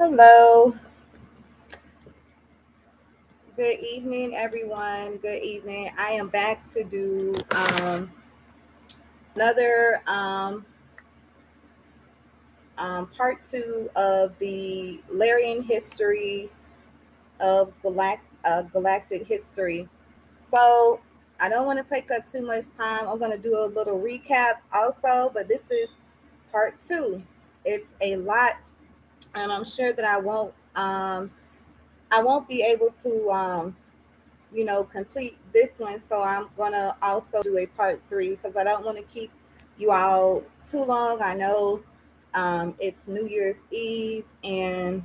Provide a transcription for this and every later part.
Hello. Good evening, everyone. Good evening. I am back to do another part two of the Lyrian history of galactic history. So I don't want to take up too much time. I'm going to do a little recap also, but this is part two. It's a lot, and I'm sure that I won't be able to complete this one. So I'm gonna also do a part three because I don't want to keep you all too long. I know it's New Year's Eve, and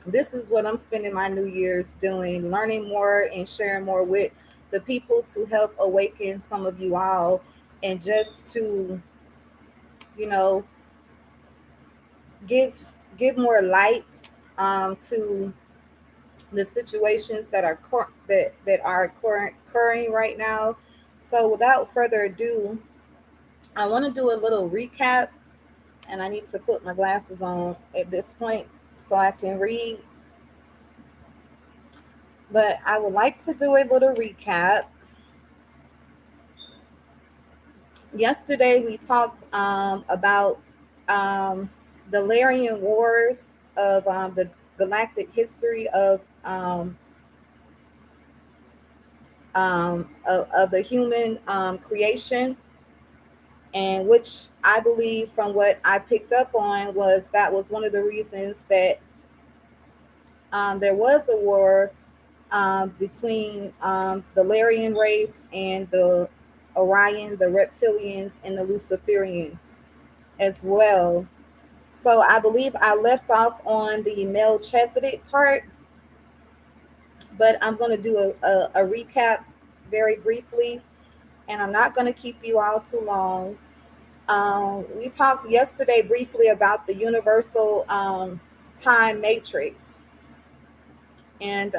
this is what I'm spending my New Year's doing, learning more and sharing more with the people to help awaken some of you all, and just to you know give give more light to the situations that are occurring right now. So without further ado, I want to do a little recap, and I need to put my glasses on at this point so I can read. But I would like to do a little recap. Yesterday we talked about um, the Lyrian Wars of the galactic history of the human creation, and which I believe, from what I picked up on, was that was one of the reasons that there was a war between the Lyrian race and the Orion, the reptilians, and the Luciferians as well. So I believe I left off on the Melchizedek part, but I'm going to do a recap very briefly, and I'm not going to keep you all too long. We talked yesterday briefly about the universal time matrix, and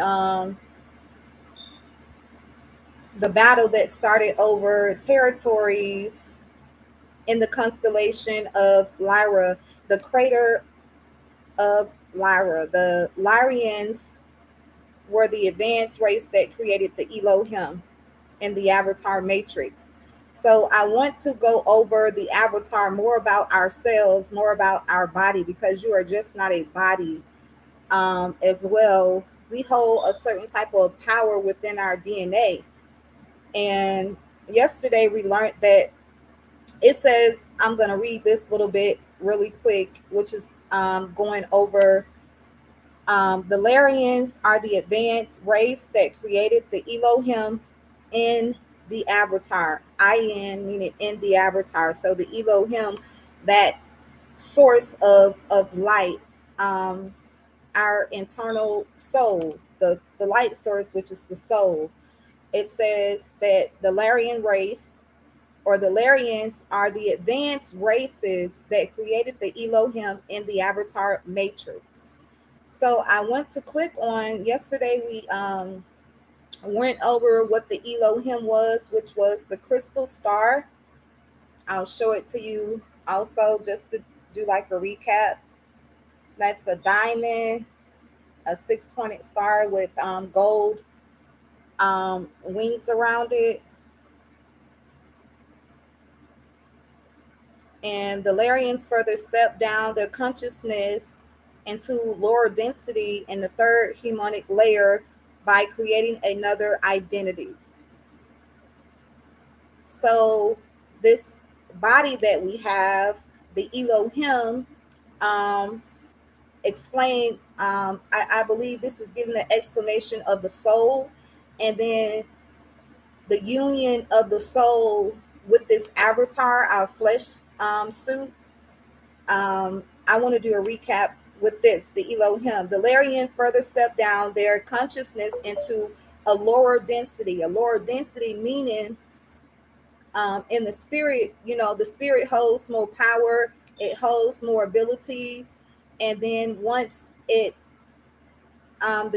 the battle that started over territories in the constellation of Lyra, the crater of Lyra. The Lyrians were the advanced race that created the Elohim in the Avatar Matrix. So I want to go over the Avatar, more about ourselves, more about our body, because you are just not a body as well. We hold a certain type of power within our DNA. And yesterday we learned that it says, I'm going to read this little bit really quick, which is going over the Lyrians are the advanced race that created the Elohim in the Avatar. In meaning in the Avatar. So the Elohim, that source of light, our internal soul, the light source, which is the soul. It says that the Lyrian race, or the Lyrians, are the advanced races that created the Elohim in the Avatar Matrix. So I want to click on, yesterday we went over what the Elohim was, which was the crystal star. I'll show it to you also, just to do like a recap. That's a diamond, a six-pointed star with gold wings around it. And the Lyrians further step down their consciousness into lower density in the third humanic layer by creating another identity. So this body that we have, the Elohim, um, explain. I believe this is giving an explanation of the soul, and then the union of the soul with this avatar, our flesh suit. I want to do a recap with this. The Elohim, the Lyrian further step down their consciousness into a lower density. A lower density meaning, in the spirit, the spirit holds more power, it holds more abilities. And then once the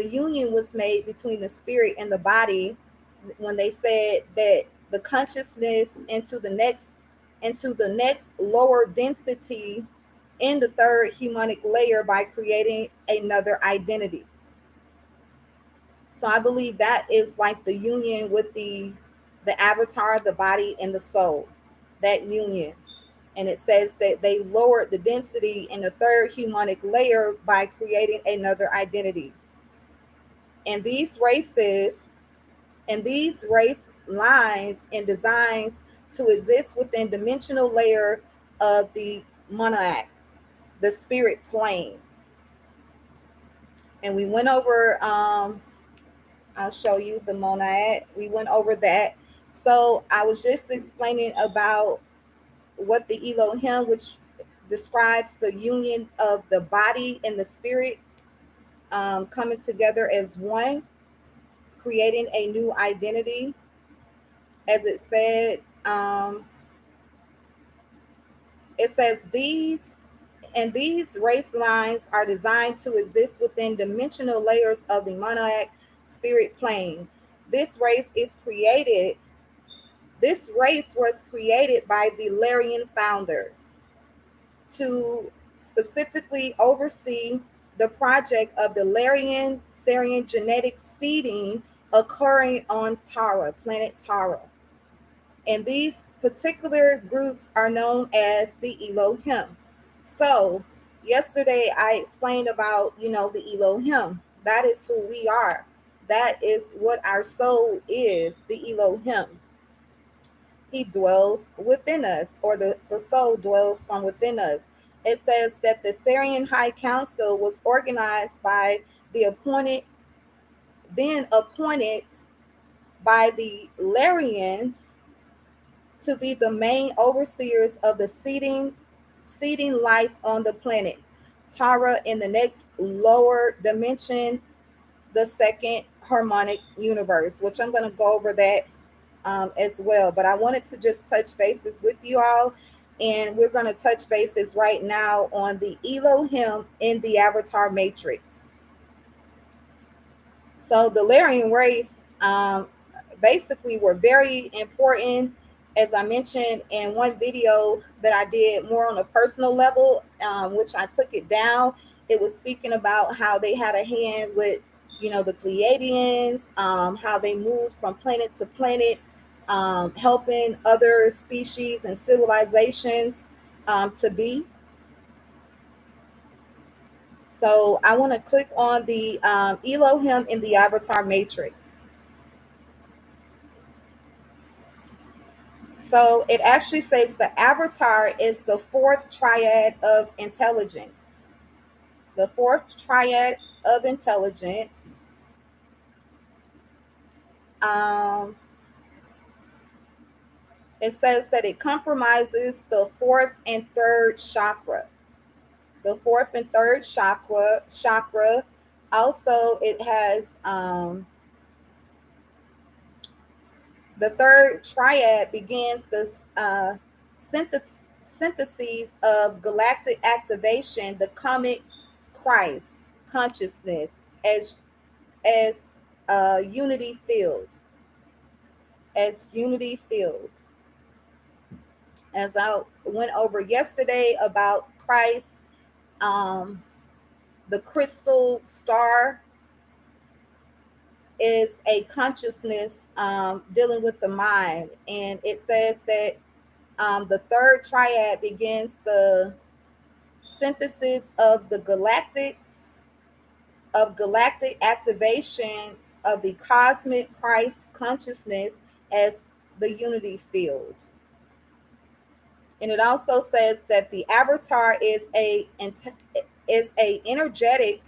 union was made between the spirit and the body, when they said that the consciousness into the next lower density in the third humanic layer by creating another identity. So I believe that is like the union with the avatar, the body, and the soul, that union. And it says that they lowered the density in the third humanic layer by creating another identity. And these races and these race lines and designs to exist within dimensional layer of the monad, the spirit plane. And we went over I'll show you the monad. We went over that. So I was just explaining about what the Elohim, which describes the union of the body and the spirit coming together as one, creating a new identity. As it says these race lines are designed to exist within dimensional layers of the monadic spirit plane. This race is created This race was created by the Lyrian founders to specifically oversee the project of the Lyrian Syrian genetic seeding occurring on Tara, planet Tara. And these particular groups are known as the Elohim. So, yesterday I explained about, the Elohim. That is who we are. That is what our soul is, the Elohim. He dwells within us, or the soul dwells from within us. It says that the Syrian High Council was organized by the appointed by the Lyrians to be the main overseers of the seeding life on the planet Tara in the next lower dimension, the second harmonic universe, which I'm going to go over that as well. But I wanted to just touch bases with you all. And we're going to touch bases right now on the Elohim in the Avatar Matrix. So the Lyrian race basically were very important, as I mentioned in one video that I did more on a personal level, which I took it down. It was speaking about how they had a hand with, the Pleiadians, how they moved from planet to planet, helping other species and civilizations to be. So I want to click on the Elohim in the Avatar Matrix. So it actually says the avatar is the fourth triad of intelligence. The fourth triad of intelligence. It says that it compromises the fourth and third chakra. The fourth and third chakra. Also, it has the third triad begins the syntheses of galactic activation, the comic Christ consciousness as unity field, as I went over yesterday about Christ, the crystal star is a consciousness dealing with the mind. And it says that the third triad begins the synthesis of the galactic activation of the cosmic Christ consciousness as the unity field. And it also says that the avatar is a energetic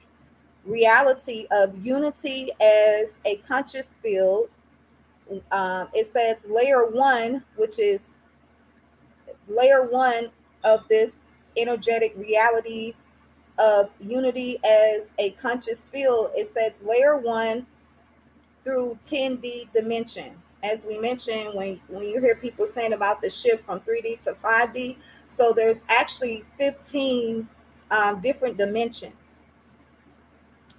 reality of unity as a conscious field. It says layer one, which is layer one of this energetic reality of unity as a conscious field. It says layer one through 10D dimension. As we mentioned, when you hear people saying about the shift from 3D to 5D, so there's actually 15 different dimensions.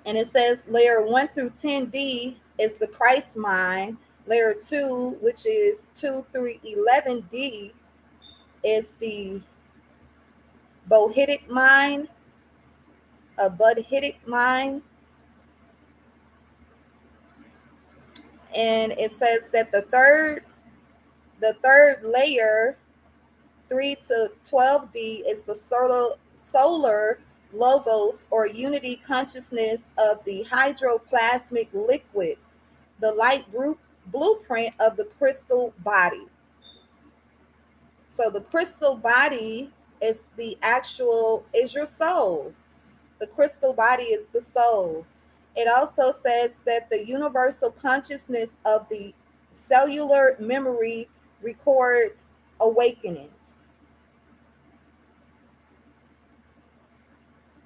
And it says layer 1 through 10D is the Christ mind. Layer 2, which is 2 through 11D, is the Bohitic mind, a Budhitic mind. And it says that the third layer, 3 to 12D, is the solar logos or unity consciousness of the hydroplasmic liquid, the light group blueprint of the crystal body. So the crystal body is your soul. The crystal body is the soul. It also says that the universal consciousness of the cellular memory records awakenings.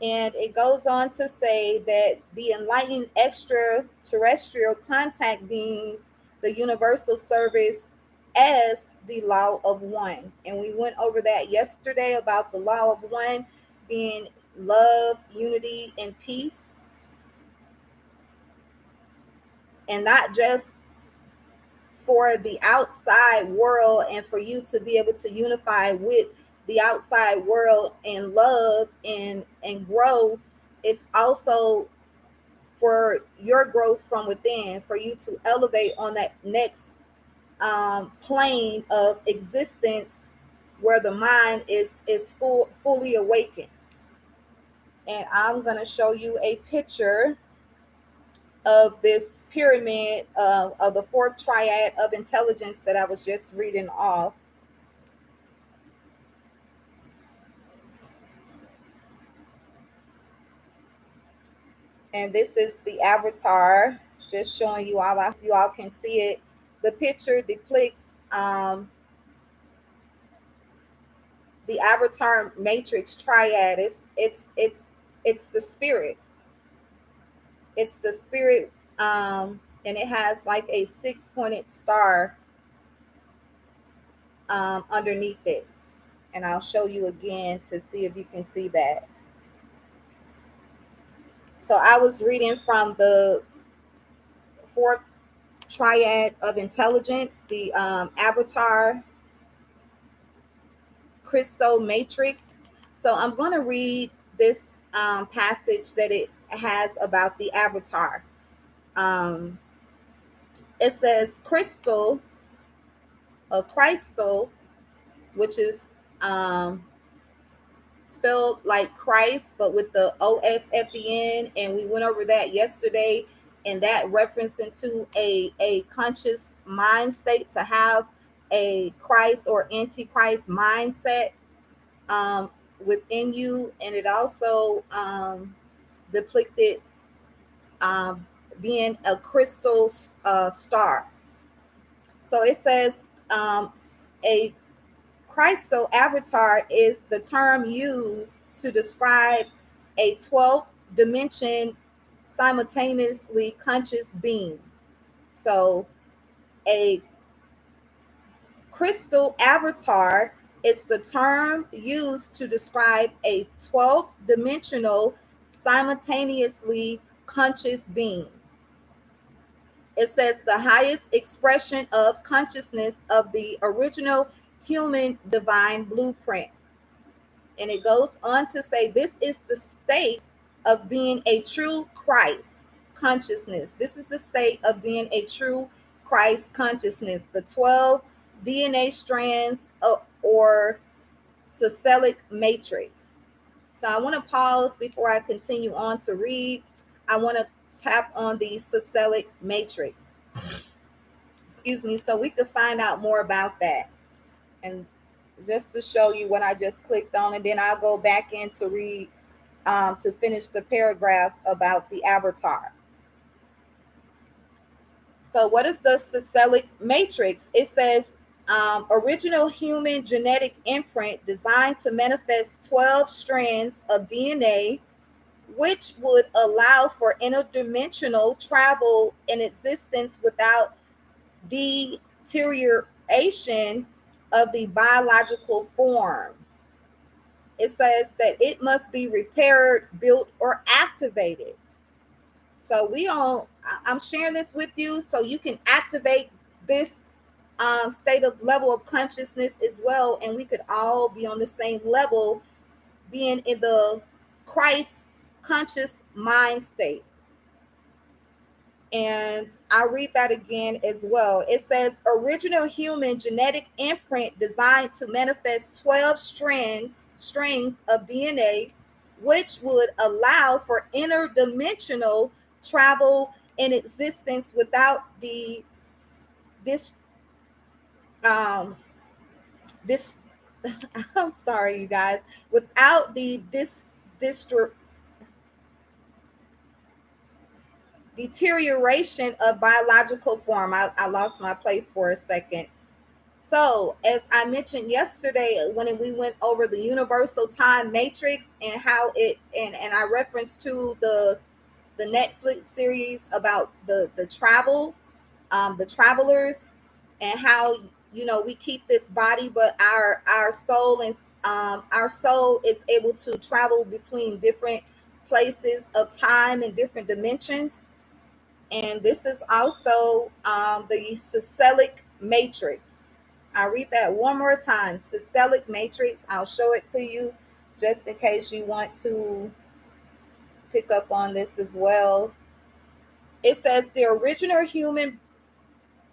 And it goes on to say that the enlightened extraterrestrial contact beings, the universal service as the law of one. And we went over that yesterday about the law of one being love, unity, and peace. And not just for the outside world and for you to be able to unify with the outside world and love and grow. It's also for your growth from within, for you to elevate on that next plane of existence where the mind is fully awakened. And I'm going to show you a picture of this pyramid of the fourth triad of intelligence that I was just reading off. And this is the avatar, just showing you all. You all can see it. The picture depicts the avatar matrix triad. It's the spirit. It's the spirit, and it has like a 6-pointed star underneath it. And I'll show you again to see if you can see that. So I was reading from the fourth triad of intelligence, the avatar crystal matrix. So I'm going to read this passage that it has about the avatar. It says crystal, a crystal, which is spelled like Christ, but with the OS at the end. And we went over that yesterday, and that reference into a conscious mind state, to have a Christ or antichrist mindset within you. And it also depicted being a crystal star. So it says a crystal avatar is the term used to describe a 12th dimension simultaneously conscious being. So a crystal avatar is the term used to describe a 12th dimensional simultaneously conscious being. It says the highest expression of consciousness of the original human divine blueprint. And it goes on to say this is the state of being a true Christ consciousness. This is the state of being a true Christ consciousness. The 12 DNA strands or Cecelic Matrix. So I want to pause before I continue on to read. I want to tap on the Cecelic Matrix. Excuse me, so we could find out more about that. And just to show you what I just clicked on, and then I'll go back in to read to finish the paragraphs about the avatar. So what is the Cecelic Matrix? It says original human genetic imprint designed to manifest 12 strands of DNA, which would allow for interdimensional travel and existence without deterioration of the biological form. It says that it must be repaired, built, or activated. So I'm sharing this with you so you can activate this state of level of consciousness as well, and we could all be on the same level being in the Christ conscious mind state. And I'll read that again as well. It says original human genetic imprint designed to manifest 12 strings of DNA, which would allow for interdimensional travel in existence without the this this I'm sorry you guys, without the distri- deterioration of biological form. I lost my place for a second. So, as I mentioned yesterday, when we went over the universal time matrix and how it, and I referenced to the Netflix series about the travel, the travelers, and how we keep this body, but our soul and our soul is able to travel between different places of time and different dimensions. And this is also the Cecelic Matrix. I'll read that one more time. Cecelic Matrix. I'll show it to you just in case you want to pick up on this as well. It says the original human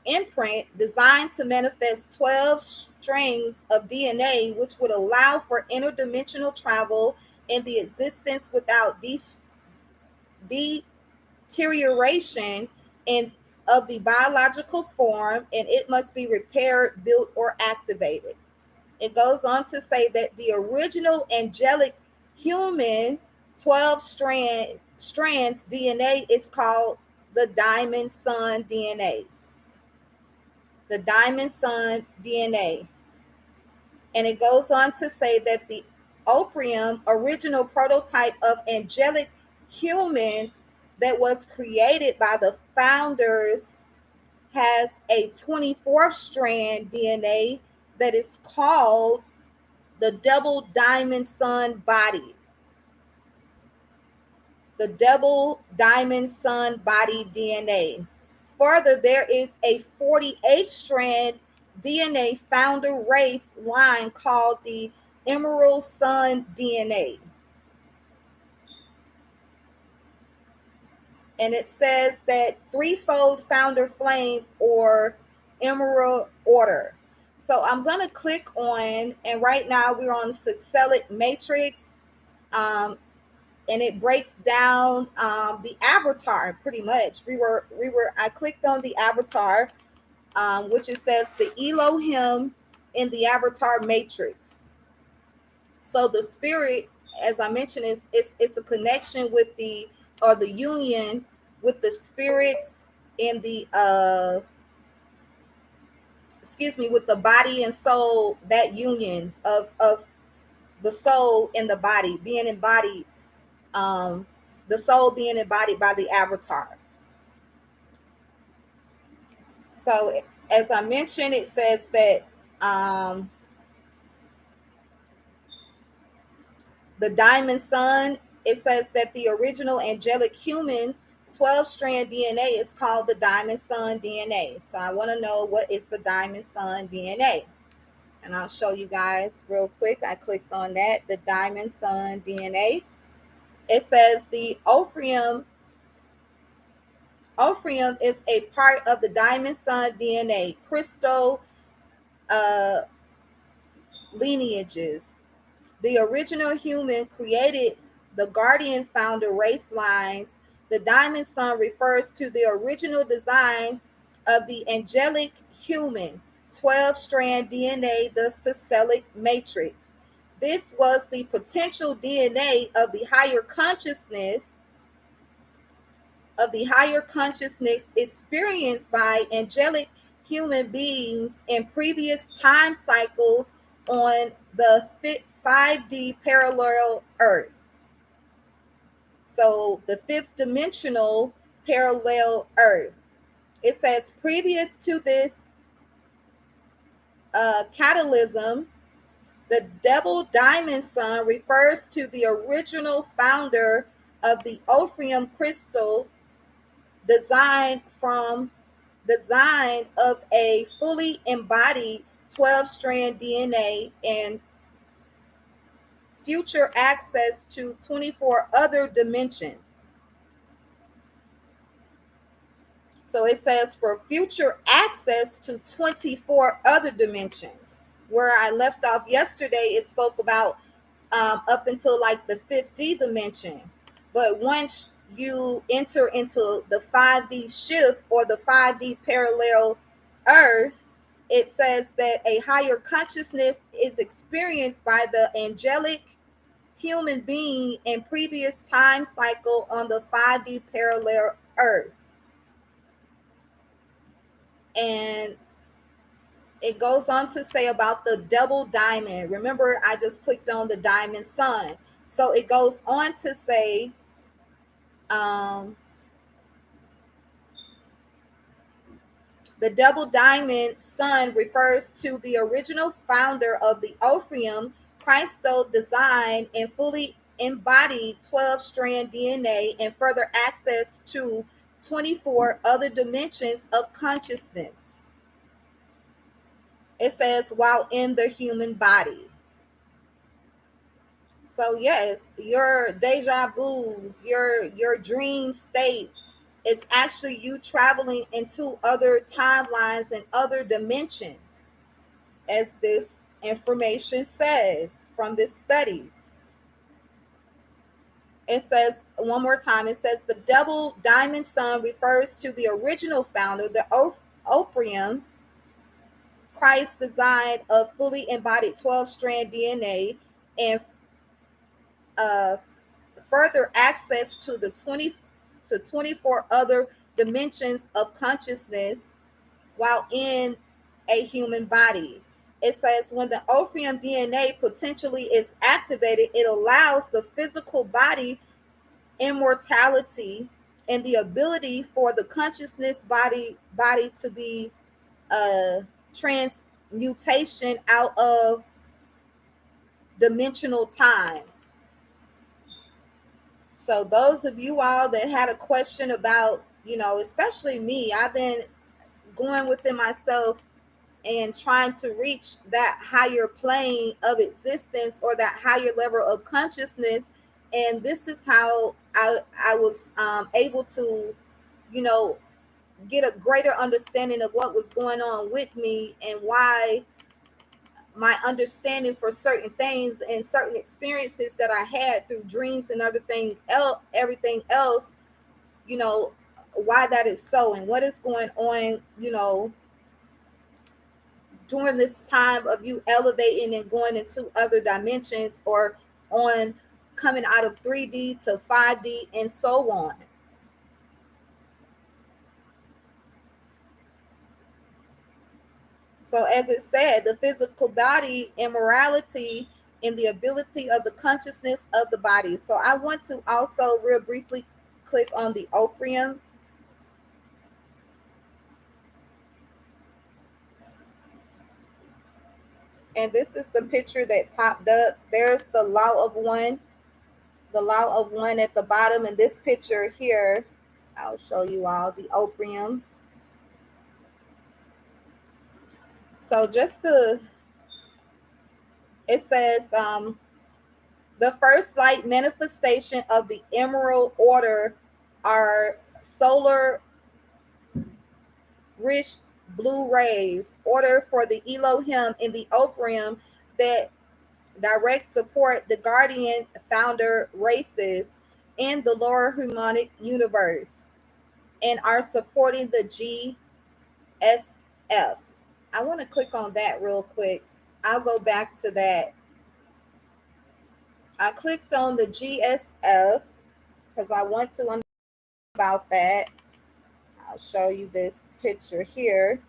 imprint designed to manifest 12 strings of DNA, which would allow for interdimensional travel in the existence without deterioration in of the biological form, and it must be repaired, built, or activated. It goes on to say that the original angelic human 12 strands DNA is called the diamond sun DNA. The diamond sun DNA. And it goes on to say that the Oprium original prototype of angelic humans that was created by the founders has a 24th strand DNA that is called the double diamond sun body. The double diamond sun body DNA. Further, there is a 48 strand DNA founder race line called the Emerald Sun DNA. And it says that threefold founder flame or emerald order. So I'm going to click on, and right now we're on Cecelic Matrix, and it breaks down the avatar pretty much. I clicked on the avatar, which it says the Elohim in the avatar matrix. So the spirit, as I mentioned, it's a connection with the, or the union with the spirit in the with the body and soul, that union of the soul and the body being embodied, the soul being embodied by the avatar. So as I mentioned, it says that the diamond sun, it says that the original angelic human 12 strand DNA is called the diamond sun DNA. So I want to know, what is the diamond sun DNA? And I'll show you guys real quick. I clicked on that, the diamond sun DNA. It says the Ophium is a part of the diamond sun DNA crystal uh, lineages. The original human created the guardian founder race lines. The diamond sun refers to the original design of the angelic human 12 strand DNA, the Cecelic Matrix. This was the potential DNA of the higher consciousness experienced by angelic human beings in previous time cycles on the 5D parallel Earth. So the fifth dimensional parallel Earth. It says previous to this catalysm, the double diamond sun refers to the original founder of the Ophium crystal design of a fully embodied 12 strand DNA and future access to 24 other dimensions. So it says for future access to 24 other dimensions. Where I left off yesterday, it spoke about up until like the 5D dimension. But once you enter into the 5D shift or the 5D parallel earth, it says that a higher consciousness is experienced by the angelic human being in previous time cycle on the 5D parallel earth. And it goes on to say about the double diamond. Remember, I just clicked on the diamond sun. So it goes on to say, um, the double diamond sun refers to the original founder of the Orpheum Christo design and fully embodied 12-strand DNA and further access to 24 other dimensions of consciousness. It says, while in the human body. So yes, your deja vus, your dream state is actually you traveling into other timelines and other dimensions, as this information says from this study. It says one more time, it says the double diamond sun refers to the original founder, the Orpheum Christ design of fully embodied 12-strand DNA and uh, further access to the 24 other dimensions of consciousness while in a human body. It says when the Orpheum DNA potentially is activated, it allows the physical body immortality and the ability for the consciousness body to be transmutation out of dimensional time. So those of you all that had a question about, especially me, I've been going within myself and trying to reach that higher plane of existence or that higher level of consciousness. And this is how I was able to, you know, get a greater understanding of what was going on with me and why my understanding for certain things and certain experiences that I had through dreams and everything else, you know, why that is so and what is going on, during this time of you elevating and going into other dimensions or on coming out of 3D to 5D and so on. So, as it said, the physical body, immorality, and the ability of the consciousness of the body. So, I want to also real briefly click on the Orpheum. And this is the picture that popped up. There's the law of one, at the bottom. And this picture here, I'll show you all the Orpheum. So, it says, the first light manifestation of the emerald order are solar rich blue rays, order for the Elohim in the Orpheum that direct support the guardian founder races in the lower harmonic universe and are supporting the GSF. I want to click on that real quick. I'll go back to that. I clicked on the GSF because I want to understand about that. I'll show you this picture here.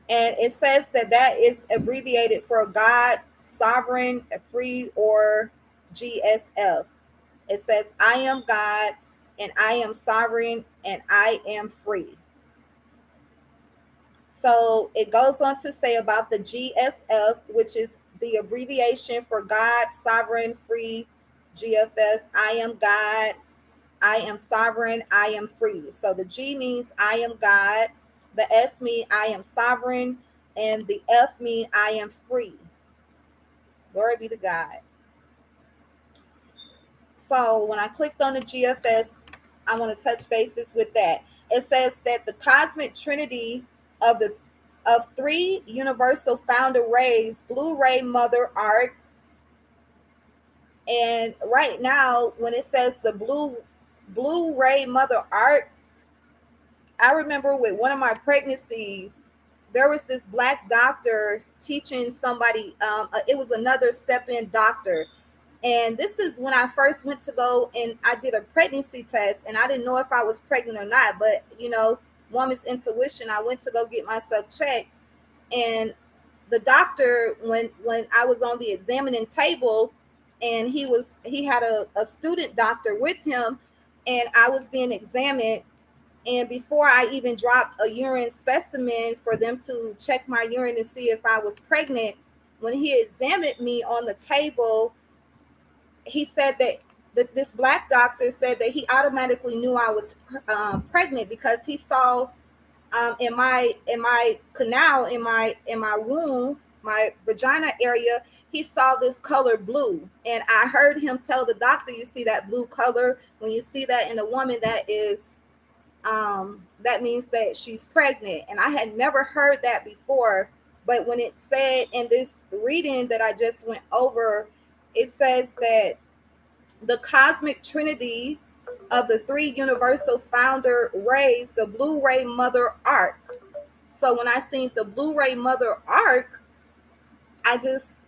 And it says that is abbreviated for God, Sovereign, Free, or GSF. It says, I am God, and I am sovereign, and I am free. So it goes on to say about the GSF, which is the abbreviation for God, Sovereign, Free, GFS. I am God, I am sovereign, I am free. So the G means I am God, The S mean I am sovereign, and the F mean I am free. Glory be to God. So when I clicked on the GFS, I want to touch bases with that. It says that the cosmic trinity of the of three universal founder rays, blue ray mother arc, and right now when it says the blue ray mother arc, I remember with one of my pregnancies, there was this black doctor teaching somebody. It was another step-in doctor, and this is when I first went to go and I did a pregnancy test, and I didn't know if I was pregnant or not. But woman's intuition. I went to go get myself checked, and the doctor, when I was on the examining table, and he had a student doctor with him, and I was being examined, and before I even dropped a urine specimen for them to check my urine to see if I was pregnant, when he examined me on the table, he said that this black doctor said that he automatically knew I was pregnant because he saw in my canal in my womb, my vagina area, he saw this color blue, and I heard him tell the doctor, "You see that blue color? When you see that in a woman, that means that she's pregnant." And I had never heard that before, but when it said in this reading that I just went over, it says that the cosmic trinity of the three universal founder rays, the blue ray mother arc. So when I seen the blue ray mother arc, I just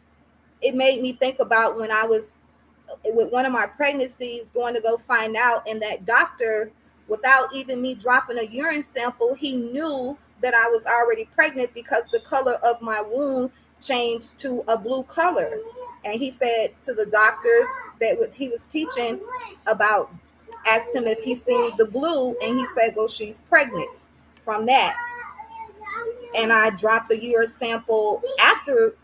it made me think about when I was with one of my pregnancies going to go find out, and that doctor, without even me dropping a urine sample, he knew that I was already pregnant because the color of my womb changed to a blue color. And he said to the doctor that he was teaching about, asked him if he seen the blue, and he said, well, she's pregnant from that. And I dropped the urine sample after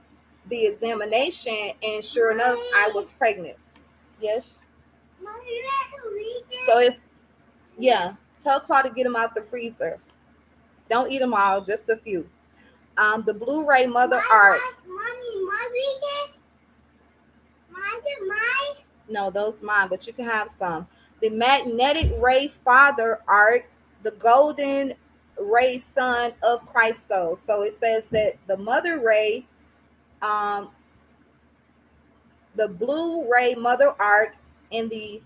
the examination, and sure enough, I was pregnant. Yes. So it's, yeah. Tell Claude to get them out the freezer. Don't eat them all, just a few. The Blu-ray Mother Art. No, those mine, but you can have some. The Magnetic Ray Father Art, the Golden Ray Son of Christo. So it says that the Mother Ray, um, the Blue Ray Mother Art, and the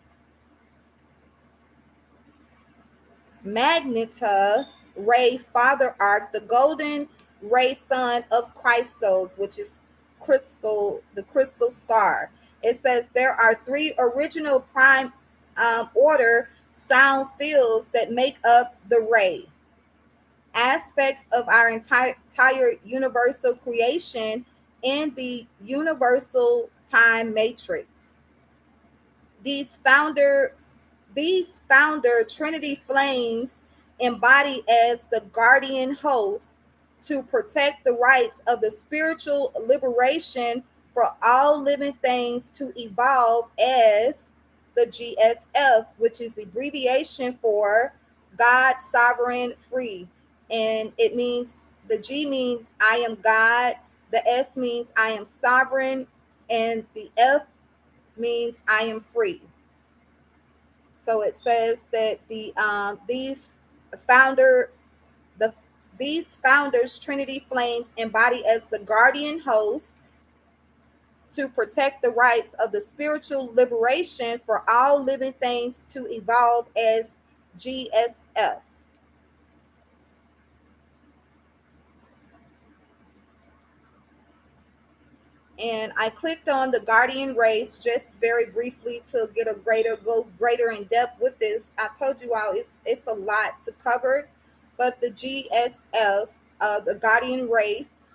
Magneta Ray Father Arc, the Golden Ray Son of Christos, which is crystal, the crystal star. It says there are three original prime order sound fields that make up the ray. Aspects of our entire universal creation in the universal time matrix. These founder Trinity flames embody as the guardian host to protect the rights of the spiritual liberation for all living things to evolve as the GSF, which is abbreviation for God Sovereign Free. And it means, the G means I am God, the S means I am sovereign, and the F means I am free. So it says that founder the these founders Trinity flames embody as the guardian host to protect the rights of the spiritual liberation for all living things to evolve as GSF. And I clicked on the Guardian Race just very briefly to get a greater in depth with this. I told you all it's a lot to cover, but the GSF, the Guardian Race,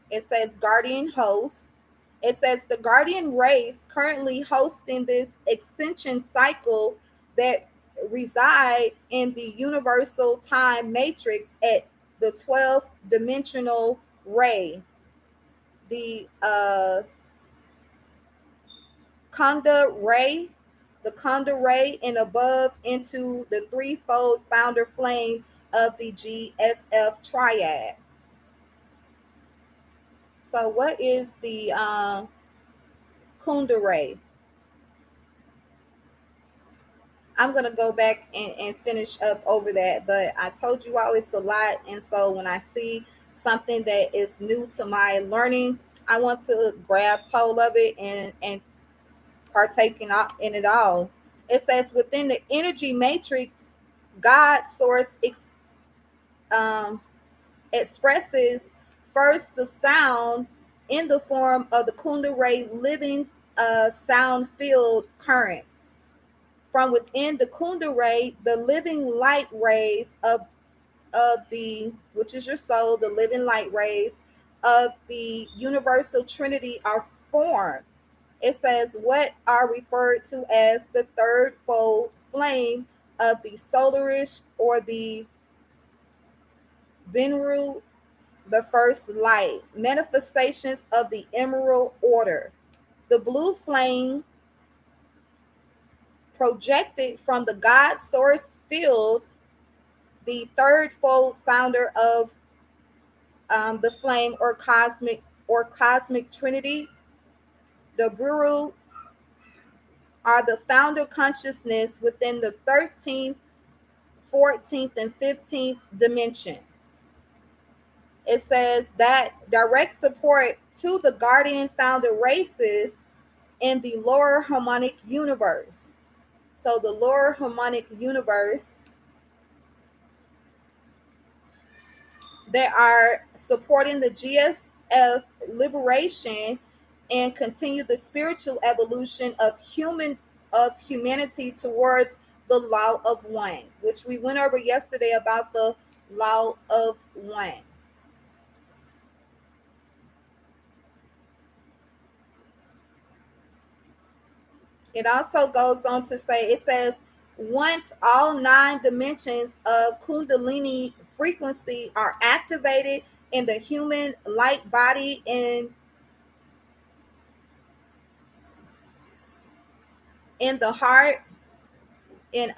it says Guardian Host. It says the Guardian Race currently hosting this extension cycle that reside in the universal time matrix at the 12th dimensional ray, the Conda Ray, and above into the threefold founder flame of the GSF triad. So, what is the Kundalini? I'm gonna go back and finish up over that, but I told you all it's a lot, and so when I see something that is new to my learning, I want to grasp hold of it and partake in it all. It says within the energy matrix, God source um, expresses first the sound in the form of the Kundalini living sound field current. From within the Kundalini, the living light rays of the, which is your soul, the living light rays of the universal trinity are formed. It says what are referred to as the third fold flame of the solarish or the Benru, the first light, manifestations of the emerald order. The blue flame projected from the God source field, the third fold founder of the flame or cosmic trinity. The Buru are the founder consciousness within the 13th, 14th, and 15th dimension. It says that direct support to the guardian founder races in the lower harmonic universe. So the lower harmonic universe, they are supporting the GSF liberation and continue the spiritual evolution of humanity towards the law of one, which we went over yesterday about the law of one. It also goes on to say, it says, once all nine dimensions of Kundalini frequency are activated in the human light body and in the heart and,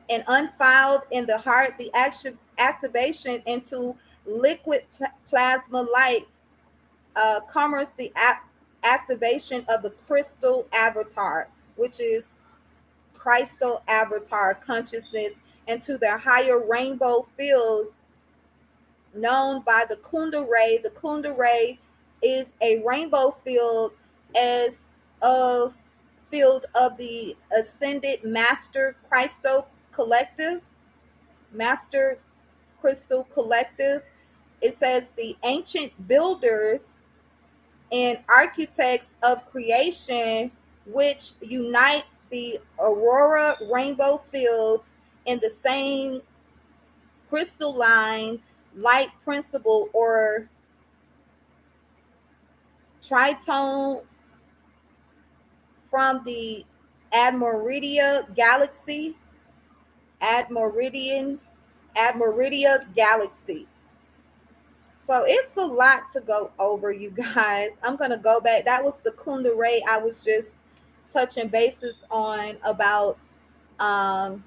and unfiled in the heart, the activation into liquid plasma light covers the activation of the crystal avatar, which is crystal avatar consciousness, into their higher rainbow fields known by the Kunda ray. The Kunda ray is a rainbow field as of field of the ascended master crystal collective. Master crystal collective. It says the ancient builders and architects of creation, which unite the aurora rainbow fields in the same crystalline light principle or tritone from the Admoridia galaxy, Admoridian, Admoridia galaxy. So it's a lot to go over, you guys. I'm gonna go back. That was the Kunda Ray I was just touching bases on about um,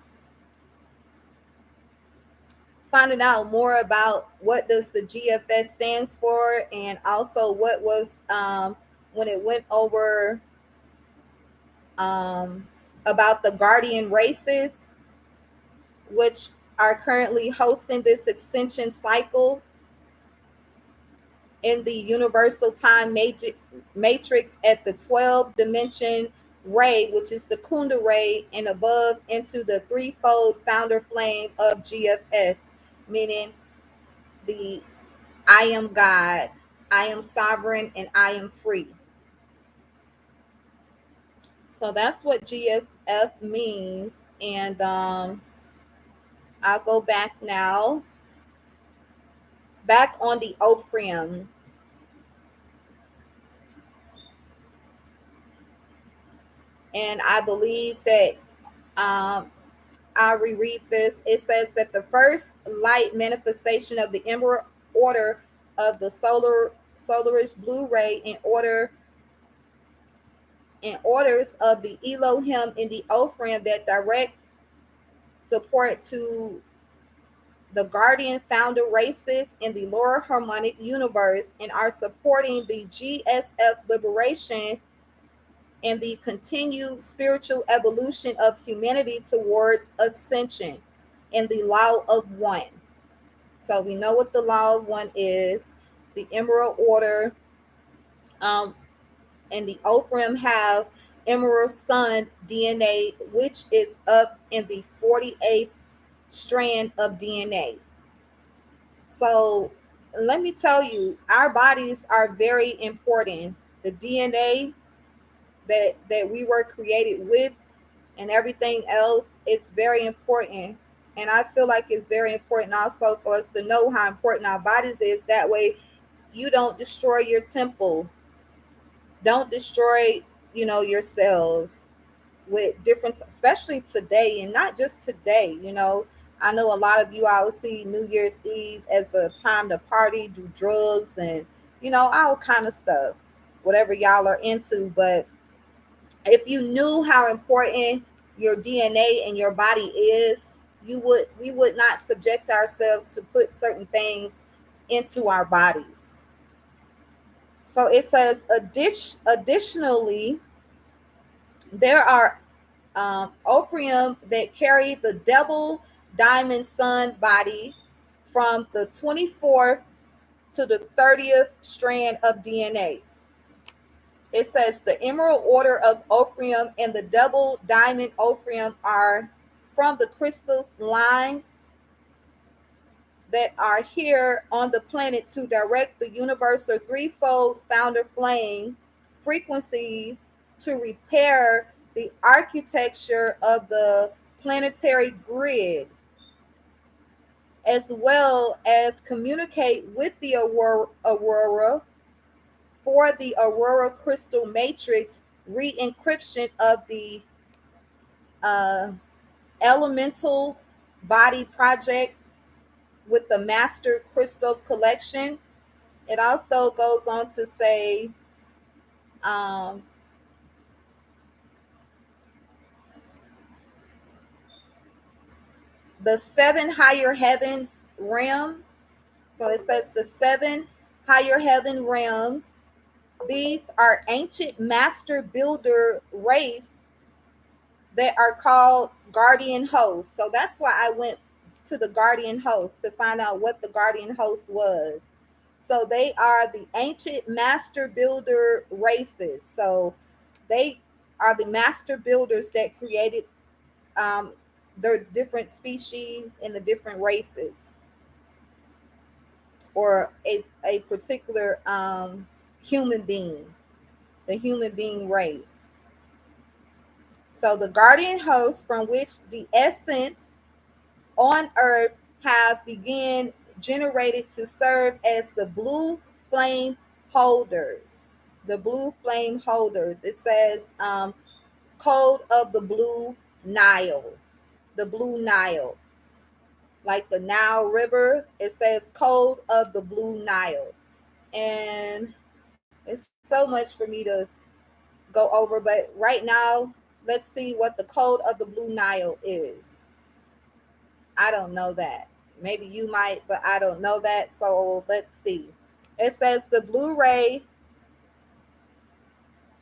finding out more about what does the GFS stands for, and also what was when it went over um, about the guardian races, which are currently hosting this ascension cycle in the universal time matrix at the 12 dimension ray, which is the Kunda ray, and above into the threefold founder flame of GFS, meaning the I am God, I am sovereign, and I am free. So that's what GSF means. And I'll go back now, back on the Ophrium. And I believe that um, I'll reread this. It says that the first light manifestation of the emerald order of the solarish blue ray in orders of the Elohim in the Ophrim that direct support to the guardian founder races in the lower harmonic universe and are supporting the GSF liberation and the continued spiritual evolution of humanity towards ascension in the law of one. So we know what the law of one is. The Emerald Order um, and the Ophrim have Emerald Sun DNA, which is up in the 48th strand of DNA. So let me tell you, our bodies are very important. The DNA that we were created with and everything else, it's very important. And I feel like it's very important also for us to know how important our bodies is. That way you don't destroy your temple. Don't destroy, your cells with different, especially today, and not just today. I know a lot of you, I will see New Year's Eve as a time to party, do drugs, and all kind of stuff, whatever y'all are into. But if you knew how important your DNA and your body is, we would not subject ourselves to put certain things into our bodies. So it says, additionally, there are opium that carry the double diamond sun body from the 24th to the 30th strand of DNA. It says the Emerald Order of Opium and the Double Diamond Opium are from the crystals line that are here on the planet to direct the universal threefold founder flame frequencies to repair the architecture of the planetary grid, as well as communicate with the aurora for the aurora crystal matrix re-encryption of the uh, elemental body project with the master crystal collection. It also goes on to say um, the seven higher heavens realm. So it says the seven higher heaven realms. These are ancient master builder race that are called guardian hosts. So that's why I went to the guardian host to find out what the guardian host was. So they are the ancient master builder races. So they are the master builders that created um, the different species and the different races, or a particular human being, the human being race. So the guardian host from which the essence on earth have begun generated to serve as the blue flame holders. The blue flame holders. It says code of the blue Nile. The blue Nile. Like the Nile River, it says code of the blue Nile. And it's so much for me to go over, but right now, let's see what the code of the blue Nile is. I don't know that. Maybe you might, but I don't know that. So let's see. It says the Blu-ray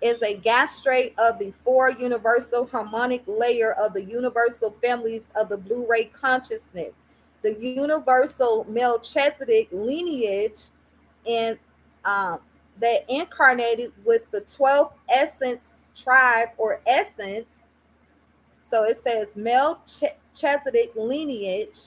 is a gastrate of the four universal harmonic layer of the universal families of the Blu-ray consciousness. The universal Melchizedek lineage and that incarnated with the 12th essence tribe or essence. So it says Melchizedek lineage.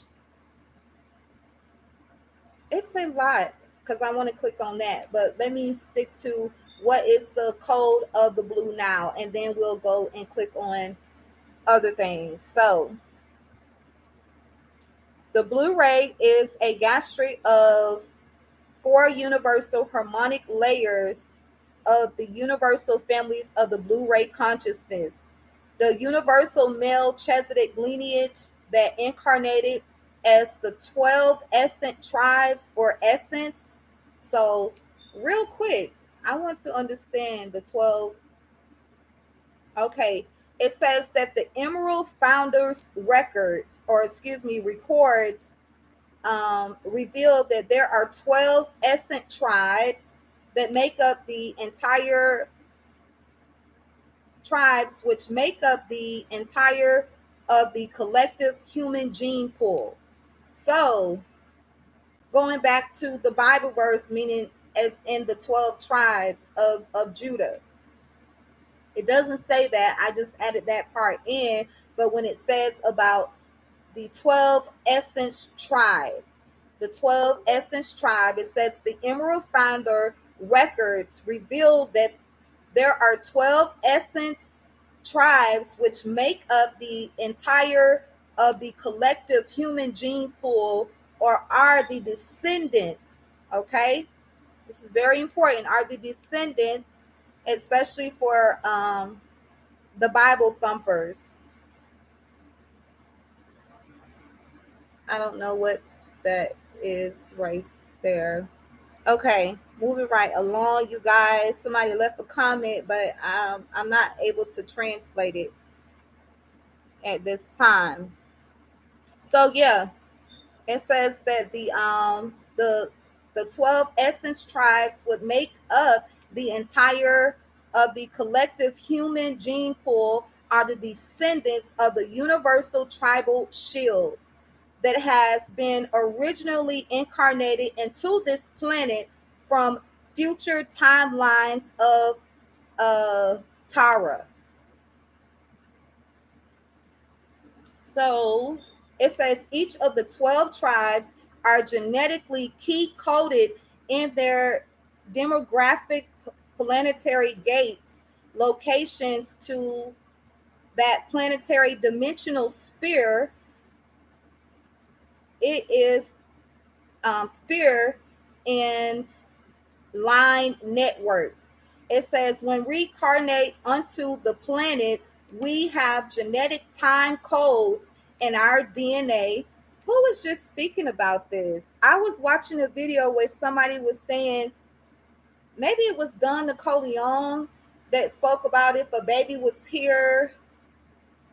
It's a lot because I want to click on that, but let me stick to what is the code of the blue now, and then we'll go and click on other things. So the Blu-ray is a gastrate of four universal harmonic layers of the universal families of the Blu-ray consciousness. The universal Melchizedek lineage that incarnated as the 12 essence tribes or essence. So, real quick, I want to understand the 12. Okay, it says that the Emerald Founders records, or excuse me, records revealed that there are 12 essent tribes that make up the entire tribes, which make up the entire of the collective human gene pool. So, going back to the Bible verse, meaning as in the 12 tribes of Judah, it doesn't say that. I just added that part in. But when it says about the 12 essence tribe, the 12 essence tribe, it says the Emerald Founder records revealed that there are 12 essence tribes which make up the entire of the collective human gene pool, or are the descendants. Okay, this is very important. Are the descendants, especially for the Bible thumpers. I don't know what that is right there. Okay, moving right along, you guys. Somebody left a comment, but I'm not able to translate it at this time. So yeah, it says that the 12 essence tribes would make up the entire of the collective human gene pool, are the descendants of the universal tribal shield that has been originally incarnated into this planet from future timelines of Tara. So it says each of the 12 tribes are genetically key coded in their demographic planetary gates, locations to that planetary dimensional sphere. It is sphere and line network. It says when reincarnate onto the planet, we have genetic time codes in our DNA. Who was just speaking about this? I was watching a video where somebody was saying, maybe it was Don Napoleon, that spoke about if a baby was here,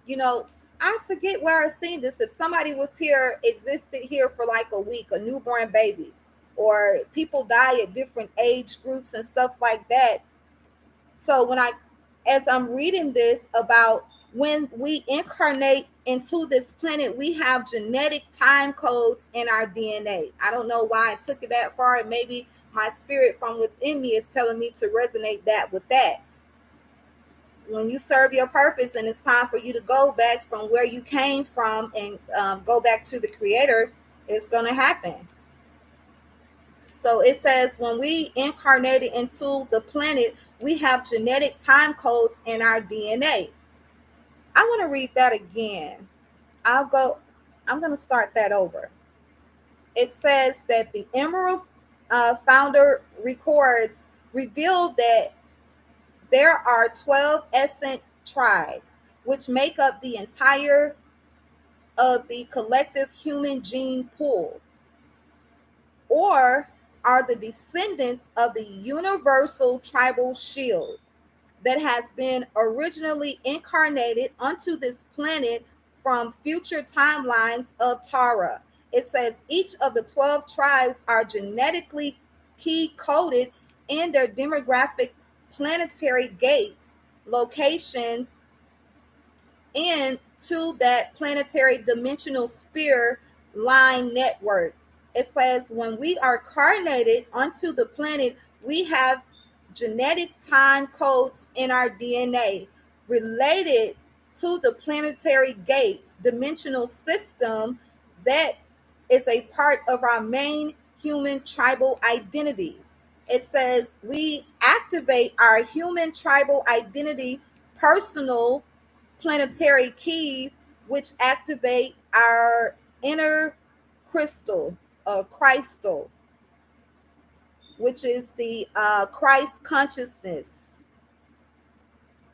you know, I forget where I seen this. If somebody was here, existed here for like a week, a newborn baby, or people die at different age groups and stuff like that. So as I'm reading this about when we incarnate into this planet, we have genetic time codes in our DNA. I don't know why I took it that far. Maybe my spirit from within me is telling me to resonate that with that. When you serve your purpose and it's time for you to go back from where you came from and go back to the creator, it's going to happen. So it says when we incarnated into the planet, we have genetic time codes in our DNA. I want to read that again. I'm going to start that over. It says that the Emerald Founder records revealed that there are 12 essent tribes, which make up the entire of the collective human gene pool, or are the descendants of the universal tribal shield that has been originally incarnated onto this planet from future timelines of Tara. It says each of the 12 tribes are genetically key coded in their demographic planetary gates, locations into that planetary dimensional sphere line network. It says when we are carnated onto the planet, we have genetic time codes in our DNA related to the planetary gates dimensional system that is a part of our main human tribal identity. It says we activate our human tribal identity personal planetary keys, which activate our inner crystal, crystal, which is the Christ consciousness.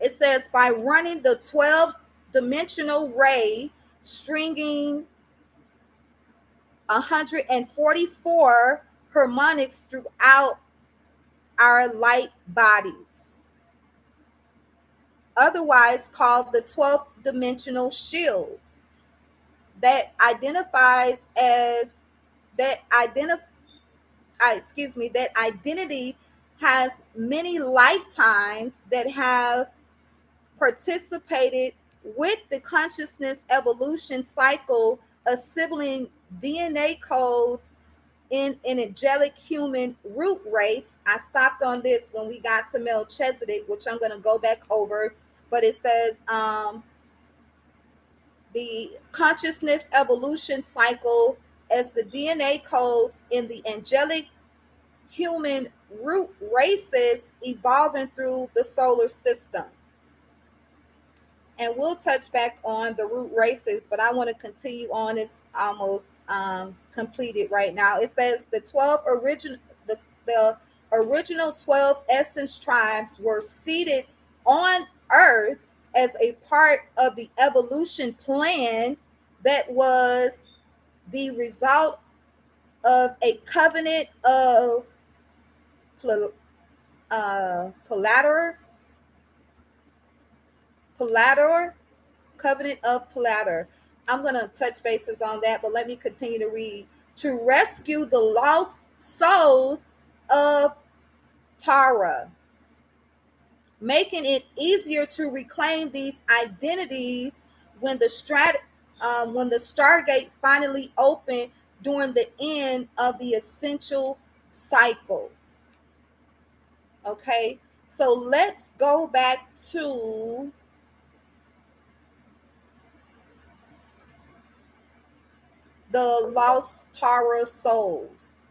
It says by running the 12 dimensional ray, stringing 144 harmonics throughout our light bodies, otherwise called the 12th dimensional shield, that identifies as that that identity has many lifetimes that have participated with the consciousness evolution cycle, assembling DNA codes in an angelic human root race. I stopped on this when we got to Melchizedek, which I'm going to go back over, but it says the consciousness evolution cycle as the DNA codes in the angelic human root races evolving through the solar system. And we'll touch back on the root races, but I want to continue on. It's almost completed right now. It says the original 12 essence tribes were seated on Earth as a part of the evolution plan that was the result of a covenant of Palator, Palator, covenant of Palator. I'm going to touch bases on that, but let me continue to read. To rescue the lost souls of Tara, making it easier to reclaim these identities when when the Stargate finally opened during the end of the essential cycle. Okay, so let's go back to the lost Tara souls.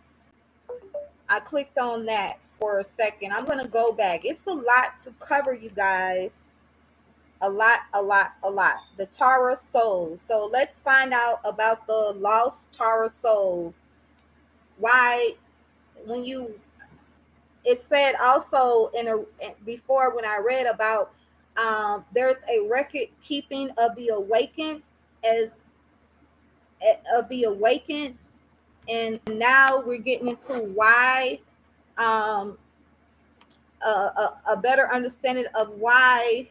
I clicked on that for a second. I'm going to go back. It's a lot to cover, you guys. A lot, a lot, a lot. The Tara souls. So let's find out about the lost Tara souls. Why, when you, it said also before when I read about there's a record keeping of the awakened as of the awakened, and now we're getting into why um, a better understanding of why